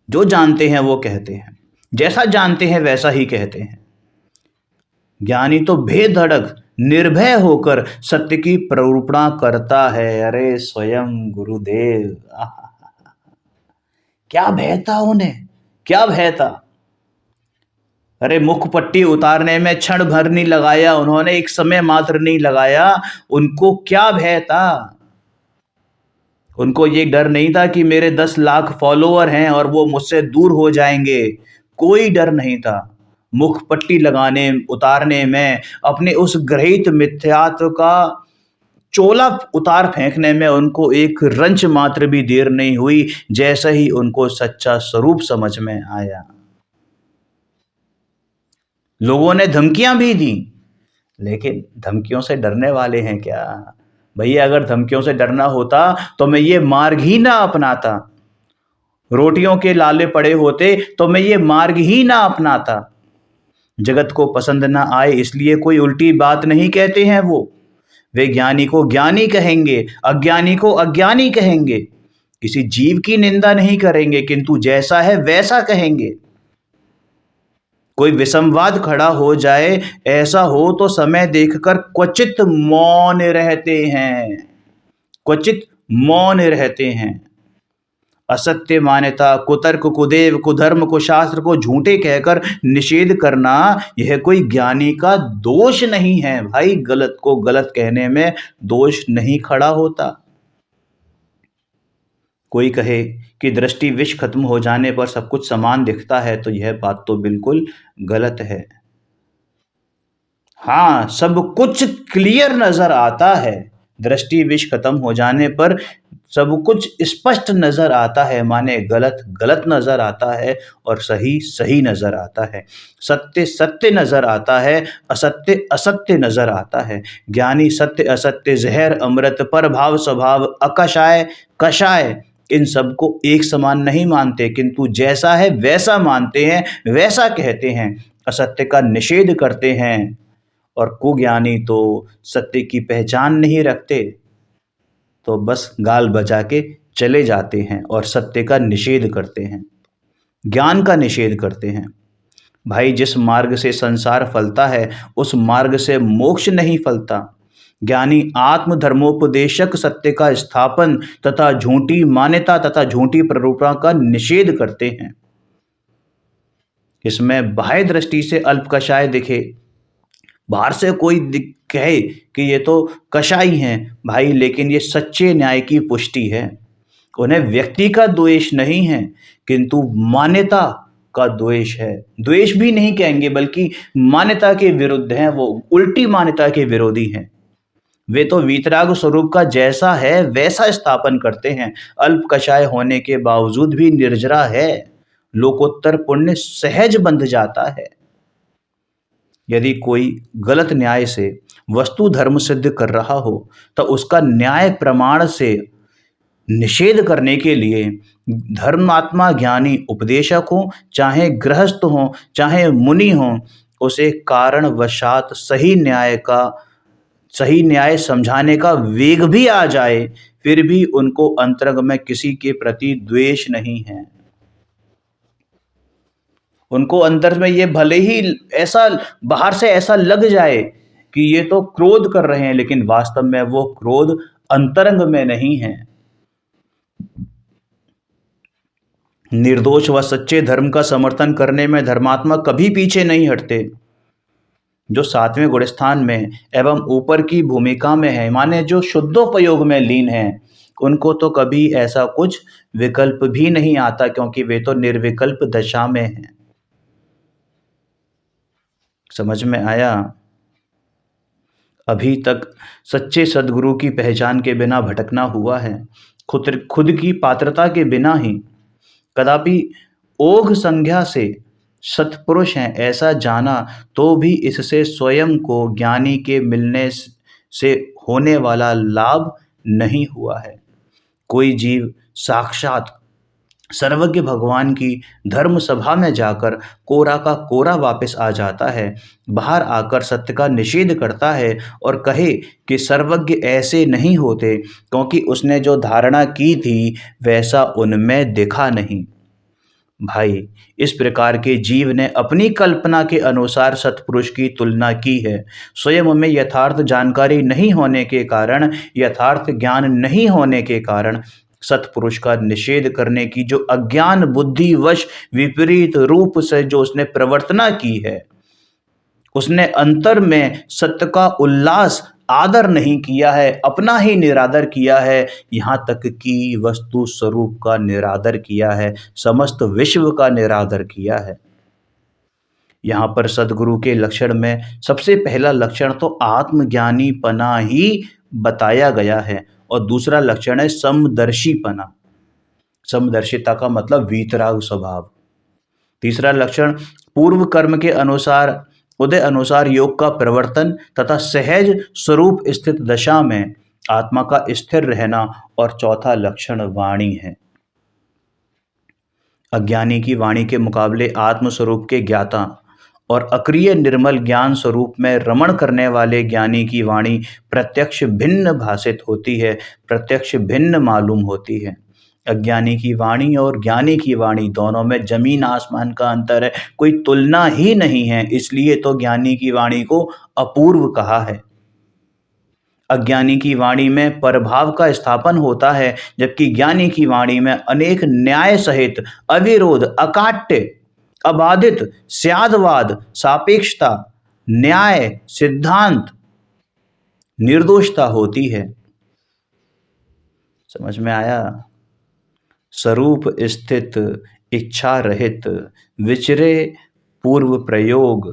जो जानते हैं वो कहते हैं, जैसा जानते हैं वैसा ही कहते हैं। ज्ञानी तो बेधड़क निर्भय होकर सत्य की प्ररूपणा करता है। अरे स्वयं गुरुदेव, क्या भय था उन्हें, क्या भय था। अरे मुखपट्टी उतारने में क्षण भर नहीं लगाया उन्होंने, एक समय मात्र नहीं लगाया। उनको क्या भय था। उनको ये डर नहीं था कि मेरे 10 लाख फॉलोअर हैं और वो मुझसे दूर हो जाएंगे। कोई डर नहीं था। मुखपट्टी लगाने उतारने में, अपने उस ग्रहित मिथ्यात्व का चोला उतार फेंकने में उनको एक रंच मात्र भी देर नहीं हुई, जैसे ही उनको सच्चा स्वरूप समझ में आया। लोगों ने धमकियां भी दी, लेकिन धमकियों से डरने वाले हैं क्या भैया। अगर धमकियों से डरना होता तो मैं ये मार्ग ही ना अपनाता। रोटियों के लाले पड़े होते तो मैं ये मार्ग ही ना अपनाता। जगत को पसंद ना आए इसलिए कोई उल्टी बात नहीं कहते हैं वो। वे ज्ञानी को ज्ञानी कहेंगे, अज्ञानी को अज्ञानी कहेंगे। किसी जीव की निंदा नहीं करेंगे, किंतु जैसा है वैसा कहेंगे। कोई विसंवाद खड़ा हो जाए, ऐसा हो तो समय देखकर क्वचित मौन रहते हैं, क्वचित मौन रहते हैं। असत्य मान्यता, कुतर्क, कुदेव, कुधर्म, कुशास्त्र को झूठे कहकर निषेध करना, यह कोई ज्ञानी का दोष नहीं है भाई। गलत को गलत कहने में दोष नहीं खड़ा होता। कोई कहे कि दृष्टि विष खत्म हो जाने पर सब कुछ समान दिखता है, तो यह बात तो बिल्कुल गलत है। हाँ, सब कुछ क्लियर नजर आता है। दृष्टि विष खत्म हो जाने पर सब कुछ स्पष्ट नजर आता है, माने गलत गलत नजर आता है और सही सही नजर आता है। सत्य सत्य नजर आता है, असत्य असत्य नजर आता है। ज्ञानी सत्य असत्य, जहर अमृत, पर भाव स्वभाव, अकषाय कषाय, इन सबको एक समान नहीं मानते, किंतु जैसा है वैसा मानते हैं, वैसा कहते हैं। असत्य का निषेध करते हैं। और कुज्ञानी तो सत्य की पहचान नहीं रखते, तो बस गाल बजा के चले जाते हैं और सत्य का निषेध करते हैं, ज्ञान का निषेध करते हैं। भाई, जिस मार्ग से संसार फलता है उस मार्ग से मोक्ष नहीं फलता। ज्ञानी आत्म धर्मोपदेशक सत्य का स्थापन तथा झूठी मान्यता तथा झूठी प्ररूपणा का निषेध करते हैं। इसमें बाह्य दृष्टि से अल्प कषाय दिखे, बाहर से कोई कहे कि ये तो कषाई हैं भाई, लेकिन ये सच्चे न्याय की पुष्टि है। उन्हें व्यक्ति का द्वेष नहीं है, किंतु मान्यता का द्वेष है। द्वेष भी नहीं कहेंगे, बल्कि मान्यता के विरुद्ध हैं, वो उल्टी मान्यता के विरोधी हैं। वे तो वीतराग स्वरूप का जैसा है वैसा स्थापन करते हैं। अल्प कषाय होने के बावजूद भी निर्जरा है। लोकोत्तर पुण्य सहज बंध जाता है। यदि कोई गलत न्याय से वस्तु धर्म सिद्ध कर रहा हो तो उसका न्याय प्रमाण से निषेध करने के लिए धर्मात्मा ज्ञानी उपदेशक हो, चाहे गृहस्थ हो, चाहे मुनि हो, उसे कारणवशात सही न्याय समझाने का वेग भी आ जाए, फिर भी उनको अंतरंग में किसी के प्रति द्वेष नहीं है। उनको अंदर में ये भले ही ऐसा बाहर से ऐसा लग जाए कि ये तो क्रोध कर रहे हैं, लेकिन वास्तव में वो क्रोध अंतरंग में नहीं है। निर्दोष व सच्चे धर्म का समर्थन करने में धर्मात्मा कभी पीछे नहीं हटते। जो 7वें गुणस्थान में एवं ऊपर की भूमिका में है, माने जो शुद्धोपयोग में लीन है, उनको तो कभी ऐसा कुछ विकल्प भी नहीं आता, क्योंकि वे तो निर्विकल्प दशा में हैं। समझ में आया? अभी तक सच्चे सद्गुरु की पहचान के बिना भटकना हुआ है, खुद की पात्रता के बिना ही। कदापि ओघ संज्ञा से सत्पुरुष हैं ऐसा जाना तो भी इससे स्वयं को ज्ञानी के मिलने से होने वाला लाभ नहीं हुआ है। कोई जीव साक्षात सर्वज्ञ भगवान की धर्म सभा में जाकर कोरा का कोरा वापस आ जाता है, बाहर आकर सत्य का निषेध करता है और कहे कि सर्वज्ञ ऐसे नहीं होते क्योंकि उसने जो धारणा की थी वैसा उनमें दिखा नहीं। भाई, इस प्रकार के जीव ने अपनी कल्पना के अनुसार सत्पुरुष की तुलना की है। स्वयं में यथार्थ जानकारी नहीं होने के कारण, यथार्थ ज्ञान नहीं होने के कारण सत्पुरुष का निषेध करने की जो अज्ञान बुद्धिवश विपरीत रूप से जो उसने प्रवर्तना की है, उसने अंतर में सत्य का उल्लास आदर नहीं किया है, अपना ही निरादर किया है, यहाँ तक कि वस्तु स्वरूप का निरादर किया है, समस्त विश्व का निरादर किया है। यहाँ पर सदगुरु के लक्षण में सबसे पहला लक्षण तो आत्मज्ञानीपना ही बताया गया है और दूसरा लक्षण है समदर्शीपना। समदर्शिता का मतलब वीतराग स्वभाव। तीसरा लक्षण पूर्व कर्म के अनुसार उदय अनुसार योग का प्रवर्तन तथा सहज स्वरूप स्थित दशा में आत्मा का स्थिर रहना और चौथा लक्षण वाणी है। अज्ञानी की वाणी के मुकाबले आत्म स्वरूप के ज्ञाता और अक्रिय निर्मल ज्ञान स्वरूप में रमण करने वाले ज्ञानी की वाणी प्रत्यक्ष भिन्न भाषित होती है, प्रत्यक्ष भिन्न मालूम होती है। अज्ञानी की वाणी और ज्ञानी की वाणी दोनों में जमीन आसमान का अंतर है, कोई तुलना ही नहीं है। इसलिए तो ज्ञानी की वाणी को अपूर्व कहा है। अज्ञानी की वाणी में परभाव का स्थापन होता है, जबकि ज्ञानी की वाणी में अनेक न्याय सहित अविरोध, अकाट्य, अबाधित, स्यादवाद, सापेक्षता, न्याय, सिद्धांत, निर्दोषता होती है। समझ में आया? स्वरूप स्थित, इच्छा रहित, विचरे पूर्व प्रयोग,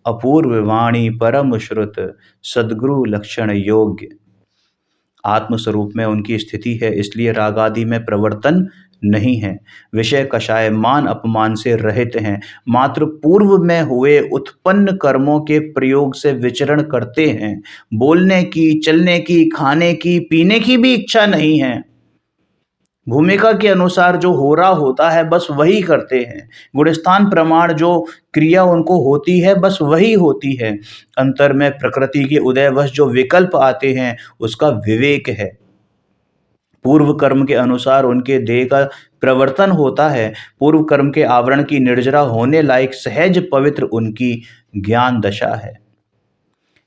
अपूर्व वाणी, परम श्रुत, सद्गुरु लक्षण योग्य। आत्मस्वरूप में उनकी स्थिति है, इसलिए राग आदि में प्रवर्तन नहीं है। विषय कषाय मान अपमान से रहित हैं, मात्र पूर्व में हुए उत्पन्न कर्मों के प्रयोग से विचरण करते हैं। बोलने की, चलने की, खाने की, पीने की भी इच्छा नहीं है। भूमिका के अनुसार जो हो रहा होता है बस वही करते हैं। गुणस्थान प्रमाण जो क्रिया उनको होती है बस वही होती है। अंतर में प्रकृति के उदयवश जो विकल्प आते हैं उसका विवेक है। पूर्व कर्म के अनुसार उनके देह का प्रवर्तन होता है। पूर्व कर्म के आवरण की निर्जरा होने लायक सहज पवित्र उनकी ज्ञान दशा है।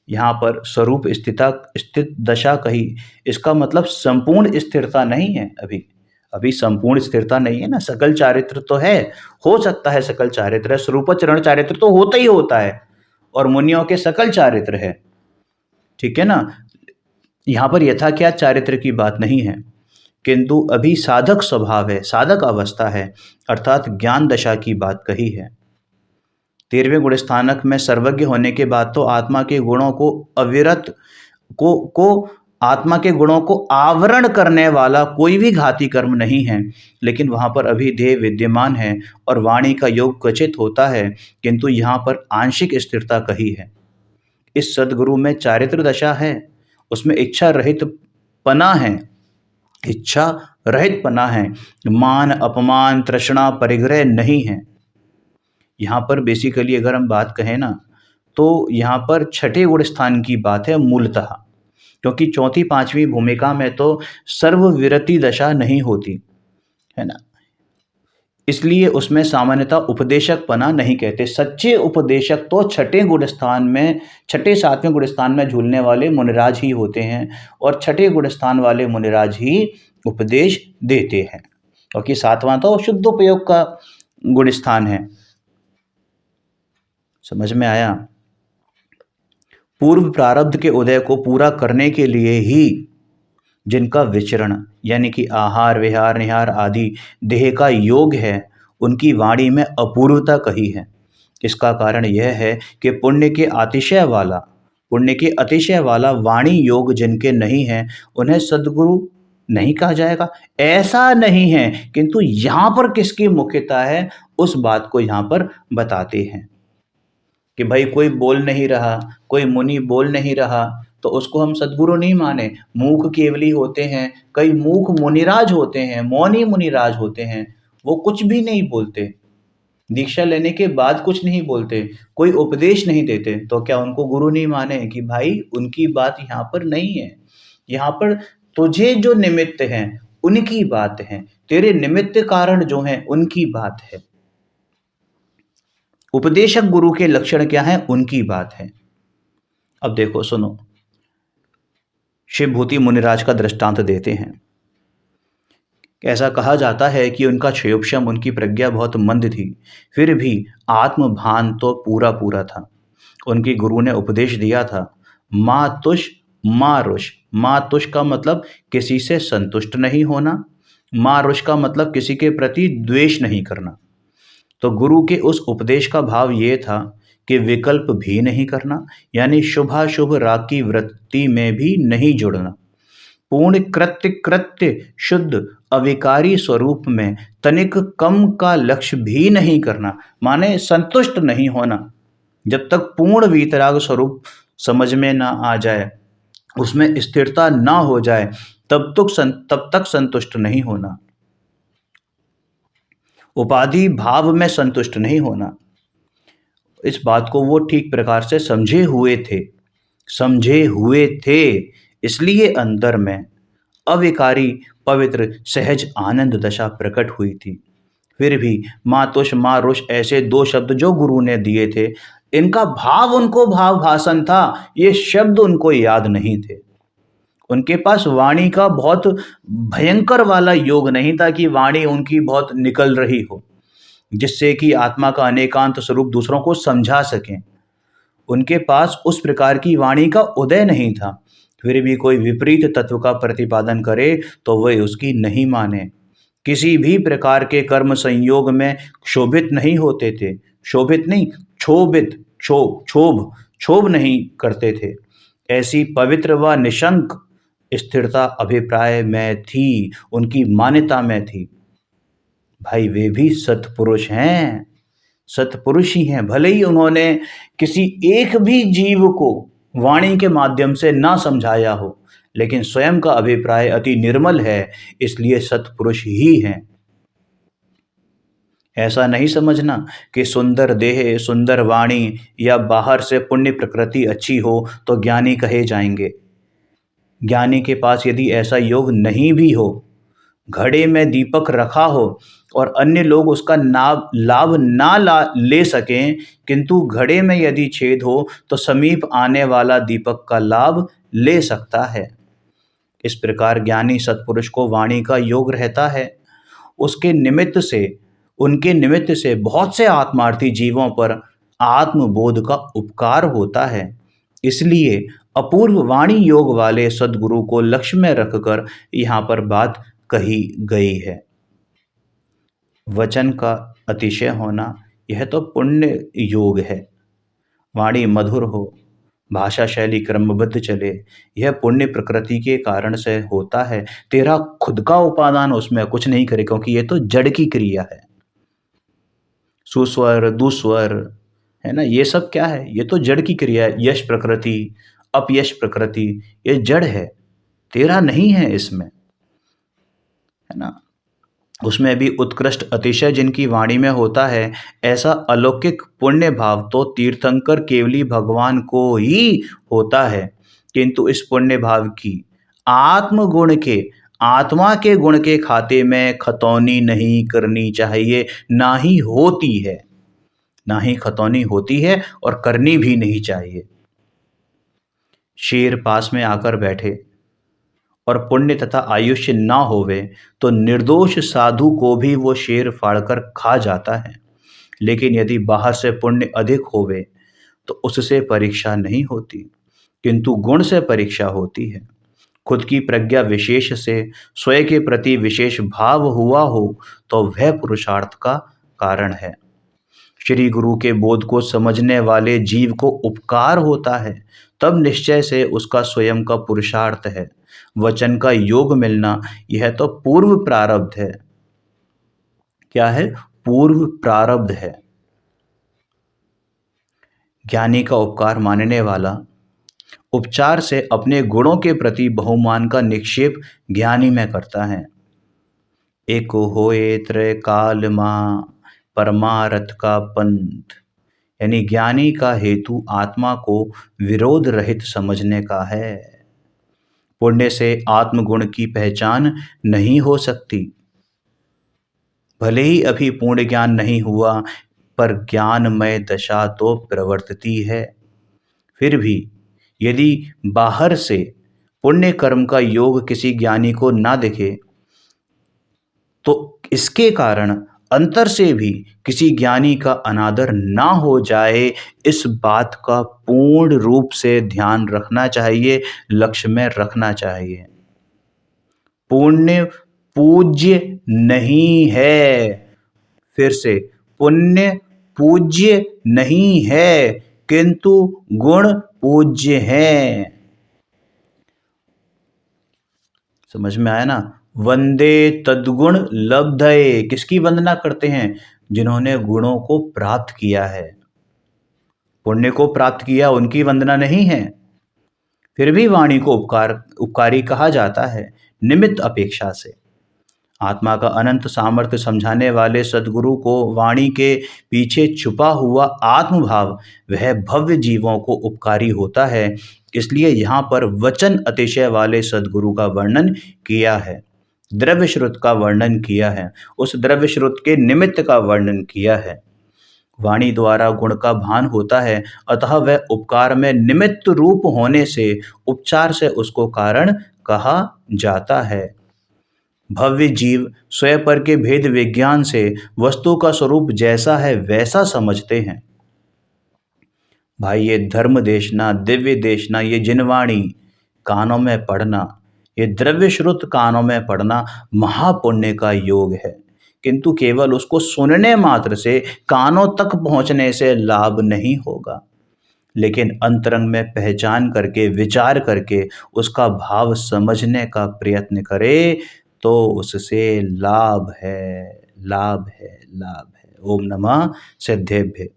यहाँ पर स्वरूप स्थित दशा कही, इसका मतलब संपूर्ण स्थिरता नहीं है। अभी संपूर्ण स्थिरता नहीं है ना। सकल चारित्र तो है, हो सकता है सकल चारित्र है, स्वरूप चरण चारित्र तो होता ही होता है और मुनियों के सकल चारित्र है, ठीक है ना। यहाँ पर यथाख्यात चारित्र की बात नहीं है, किंतु अभी साधक स्वभाव है, साधक अवस्था है, अर्थात ज्ञान दशा की बात कही है। 13वें गुण स्थानक में सर्वज्ञ होने के बाद तो आत्मा के गुणों को अविरत को आत्मा के गुणों को आवरण करने वाला कोई भी घाती कर्म नहीं है, लेकिन वहाँ पर अभी देह विद्यमान है और वाणी का योग क्वचित होता है, किंतु यहाँ पर आंशिक स्थिरता कही है। इस सद्गुरु में चारित्र दशा है, उसमें इच्छा रहित पना है, इच्छा रहित पना है, मान अपमान तृष्णा परिग्रह नहीं है। यहाँ पर बेसिकली अगर हम बात कहें ना तो यहाँ पर छठे गुण स्थान की बात है मूलतः, क्योंकि चौथी पांचवी भूमिका में तो सर्वविरति दशा नहीं होती है ना, इसलिए उसमें सामान्यतः उपदेशक पना नहीं कहते। सच्चे उपदेशक तो छठे गुण स्थान में, छठे सातवें गुण स्थान में झूलने वाले मुनिराज ही होते हैं और छठे गुण स्थान वाले मुनिराज ही उपदेश देते हैं, क्योंकि सातवां तो शुद्ध उपयोग का गुण स्थान है। समझ में आया? पूर्व प्रारब्ध के उदय को पूरा करने के लिए ही जिनका विचरण यानी कि आहार विहार निहार आदि देह का योग है, उनकी वाणी में अपूर्वता कही है। इसका कारण यह है कि पुण्य के अतिशय वाला वाणी योग जिनके नहीं है, उन्हें सद्गुरु नहीं कहा जाएगा। ऐसा नहीं है, किंतु यहाँ पर किसकी मुख्यता है उस बात को यहाँ पर बताते हैं कि भाई कोई बोल नहीं रहा, कोई मुनि बोल नहीं रहा, तो उसको हम सद्गुरु नहीं माने। मूक केवली होते हैं, कई मूक मुनिराज होते हैं, मौनी मुनिराज होते हैं, वो कुछ भी नहीं बोलते, दीक्षा लेने के बाद कुछ नहीं बोलते, कोई उपदेश नहीं देते, तो क्या उनको गुरु नहीं माने कि भाई उनकी बात यहाँ पर नहीं है। यहाँ पर तुझे जो निमित्त हैं उनकी बात है, तेरे निमित्त कारण जो हैं उनकी बात है। उपदेशक गुरु के लक्षण क्या हैं उनकी बात है। अब देखो सुनो, शिवभूति मुनिराज का दृष्टांत देते हैं। ऐसा कहा जाता है कि उनका क्षयोक्षम, उनकी प्रज्ञा बहुत मंद थी, फिर भी आत्मभान तो पूरा पूरा था। उनके गुरु ने उपदेश दिया था, माँ तुष माँ रुष। माँ तुष का मतलब किसी से संतुष्ट नहीं होना, माँ रुष का मतलब किसी के प्रति द्वेष नहीं करना। तो गुरु के उस उपदेश का भाव ये था कि विकल्प भी नहीं करना, यानी शुभाशुभ राग की वृत्ति में भी नहीं जुड़ना, पूर्ण कृत्य शुद्ध अविकारी स्वरूप में तनिक कम का लक्ष्य भी नहीं करना, माने संतुष्ट नहीं होना। जब तक पूर्ण वीतराग स्वरूप समझ में ना आ जाए, उसमें स्थिरता ना हो जाए, तब तक संतुष्ट नहीं होना। उपाधि भाव में संतुष्ट नहीं होना। इस बात को वो ठीक प्रकार से समझे हुए थे, इसलिए अंदर में अविकारी पवित्र सहज आनंद दशा प्रकट हुई थी। फिर भी मातुष माँ रुष ऐसे दो शब्द जो गुरु ने दिए थे, इनका भाव उनको भाव भाषण था, ये शब्द उनको याद नहीं थे। उनके पास वाणी का बहुत भयंकर वाला योग नहीं था कि वाणी उनकी बहुत निकल रही हो, जिससे कि आत्मा का अनेकांत स्वरूप दूसरों को समझा सकें। उनके पास उस प्रकार की वाणी का उदय नहीं था। फिर भी कोई विपरीत तत्व का प्रतिपादन करे तो वह उसकी नहीं माने। किसी भी प्रकार के कर्म संयोग में क्षोभित नहीं होते थे, शोभित नहीं, क्षोभ नहीं करते थे। ऐसी पवित्र व निशंक स्थिरता अभिप्राय में थी, उनकी मान्यता में थी। भाई वे भी सत्पुरुष हैं, सत्पुरुष ही हैं, भले ही उन्होंने किसी एक भी जीव को वाणी के माध्यम से ना समझाया हो, लेकिन स्वयं का अभिप्राय अति निर्मल है, इसलिए सत्पुरुष ही हैं। ऐसा नहीं समझना कि सुंदर देह, सुंदर वाणी या बाहर से पुण्य प्रकृति अच्छी हो तो ज्ञानी कहे जाएंगे। ज्ञानी के पास यदि ऐसा योग नहीं भी हो, घड़े में दीपक रखा हो और अन्य लोग उसका लाभ ले सकें, किंतु घड़े में यदि छेद हो तो समीप आने वाला दीपक का लाभ ले सकता है। इस प्रकार ज्ञानी सत्पुरुष को वाणी का योग रहता है। उनके निमित्त से बहुत से आत्मार्थी जीवों पर आत्मबोध का उपकार होता है। इसलिए अपूर्व वाणी योग वाले सद्गुरु को लक्ष्य में रखकर यहाँ पर बात कही गई है। वचन का अतिशय होना यह तो पुण्य योग है। वाणी मधुर हो, भाषा शैली क्रमबद्ध चले, यह पुण्य प्रकृति के कारण से होता है। तेरा खुद का उपादान उसमें कुछ नहीं करे, क्योंकि ये तो जड़ की क्रिया है। सुस्वर दुस्वर है ना, ये सब क्या है, ये तो जड़ की क्रिया है। यश प्रकृति अपयश प्रकृति ये जड़ है, तेरा नहीं है इसमें, है ना। उसमें भी उत्कृष्ट अतिशय जिनकी वाणी में होता है, ऐसा अलौकिक पुण्य भाव तो तीर्थंकर केवली भगवान को ही होता है। किंतु इस पुण्य भाव की आत्मा के गुण के खाते में खतौनी नहीं करनी चाहिए, ना ही खतौनी होती है और करनी भी नहीं चाहिए। शेर पास में आकर बैठे और पुण्य तथा आयुष्य ना होवे तो निर्दोष साधु को भी वो शेर फाड़कर खा जाता है। लेकिन यदि बाहर से पुण्य अधिक होवे तो उससे परीक्षा नहीं होती, किंतु गुण से परीक्षा होती है। खुद की प्रज्ञा विशेष से स्वयं के प्रति विशेष भाव हुआ हो तो वह पुरुषार्थ का कारण है। श्री गुरु के बोध को समझने वाले जीव को उपकार होता है तब निश्चय से उसका स्वयं का पुरुषार्थ है। वचन का योग मिलना यह तो पूर्व प्रारब्ध है। क्या है? पूर्व प्रारब्ध है। ज्ञानी का उपकार मानने वाला उपचार से अपने गुणों के प्रति बहुमान का निक्षेप ज्ञानी में करता है। एक होए त्रय काल मां परमारथ का पंथ, यानी ज्ञानी का हेतु आत्मा को विरोध रहित समझने का है। पुण्य से आत्मगुण की पहचान नहीं हो सकती। भले ही अभी पूर्ण ज्ञान नहीं हुआ, पर ज्ञानमय दशा तो प्रवर्तती है। फिर भी यदि बाहर से पुण्य कर्म का योग किसी ज्ञानी को ना दिखे, तो इसके कारण अंतर से भी किसी ज्ञानी का अनादर ना हो जाए, इस बात का पूर्ण रूप से ध्यान रखना चाहिए, लक्ष्य में रखना चाहिए। पुण्य पूज्य नहीं है। फिर से, पुण्य पूज्य नहीं है, किंतु गुण पूज्य हैं। समझ में आया ना? वंदे तद्गुण लब्धये, किसकी वंदना करते हैं? जिन्होंने गुणों को प्राप्त किया है, पुण्य को प्राप्त किया, उनकी वंदना नहीं है। फिर भी वाणी को उपकारी कहा जाता है, निमित्त अपेक्षा से। आत्मा का अनंत सामर्थ्य समझाने वाले सद्गुरु को वाणी के पीछे छुपा हुआ आत्मभाव वह भव्य जीवों को उपकारी होता है। इसलिए यहाँ पर वचन अतिशय वाले सद्गुरु का वर्णन किया है, द्रव्य श्रुत का वर्णन किया है, उस द्रव्य श्रुत के निमित्त का वर्णन किया है। वाणी द्वारा गुण का भान होता है, अतः वह उपकार में निमित्त रूप होने से उपचार से उसको कारण कहा जाता है। भव्य जीव स्वयं पर के भेद विज्ञान से वस्तु का स्वरूप जैसा है वैसा समझते हैं। भाई, ये धर्म देशना, दिव्य देशना, ये जिनवाणी कानों में पढ़ना, ये द्रव्य श्रुत कानों में पढ़ना महापुण्य का योग है, किंतु केवल उसको सुनने मात्र से, कानों तक पहुंचने से लाभ नहीं होगा। लेकिन अंतरंग में पहचान करके, विचार करके उसका भाव समझने का प्रयत्न करे तो उससे लाभ है, लाभ है, लाभ है। ओम नमः सिद्धेभ्य।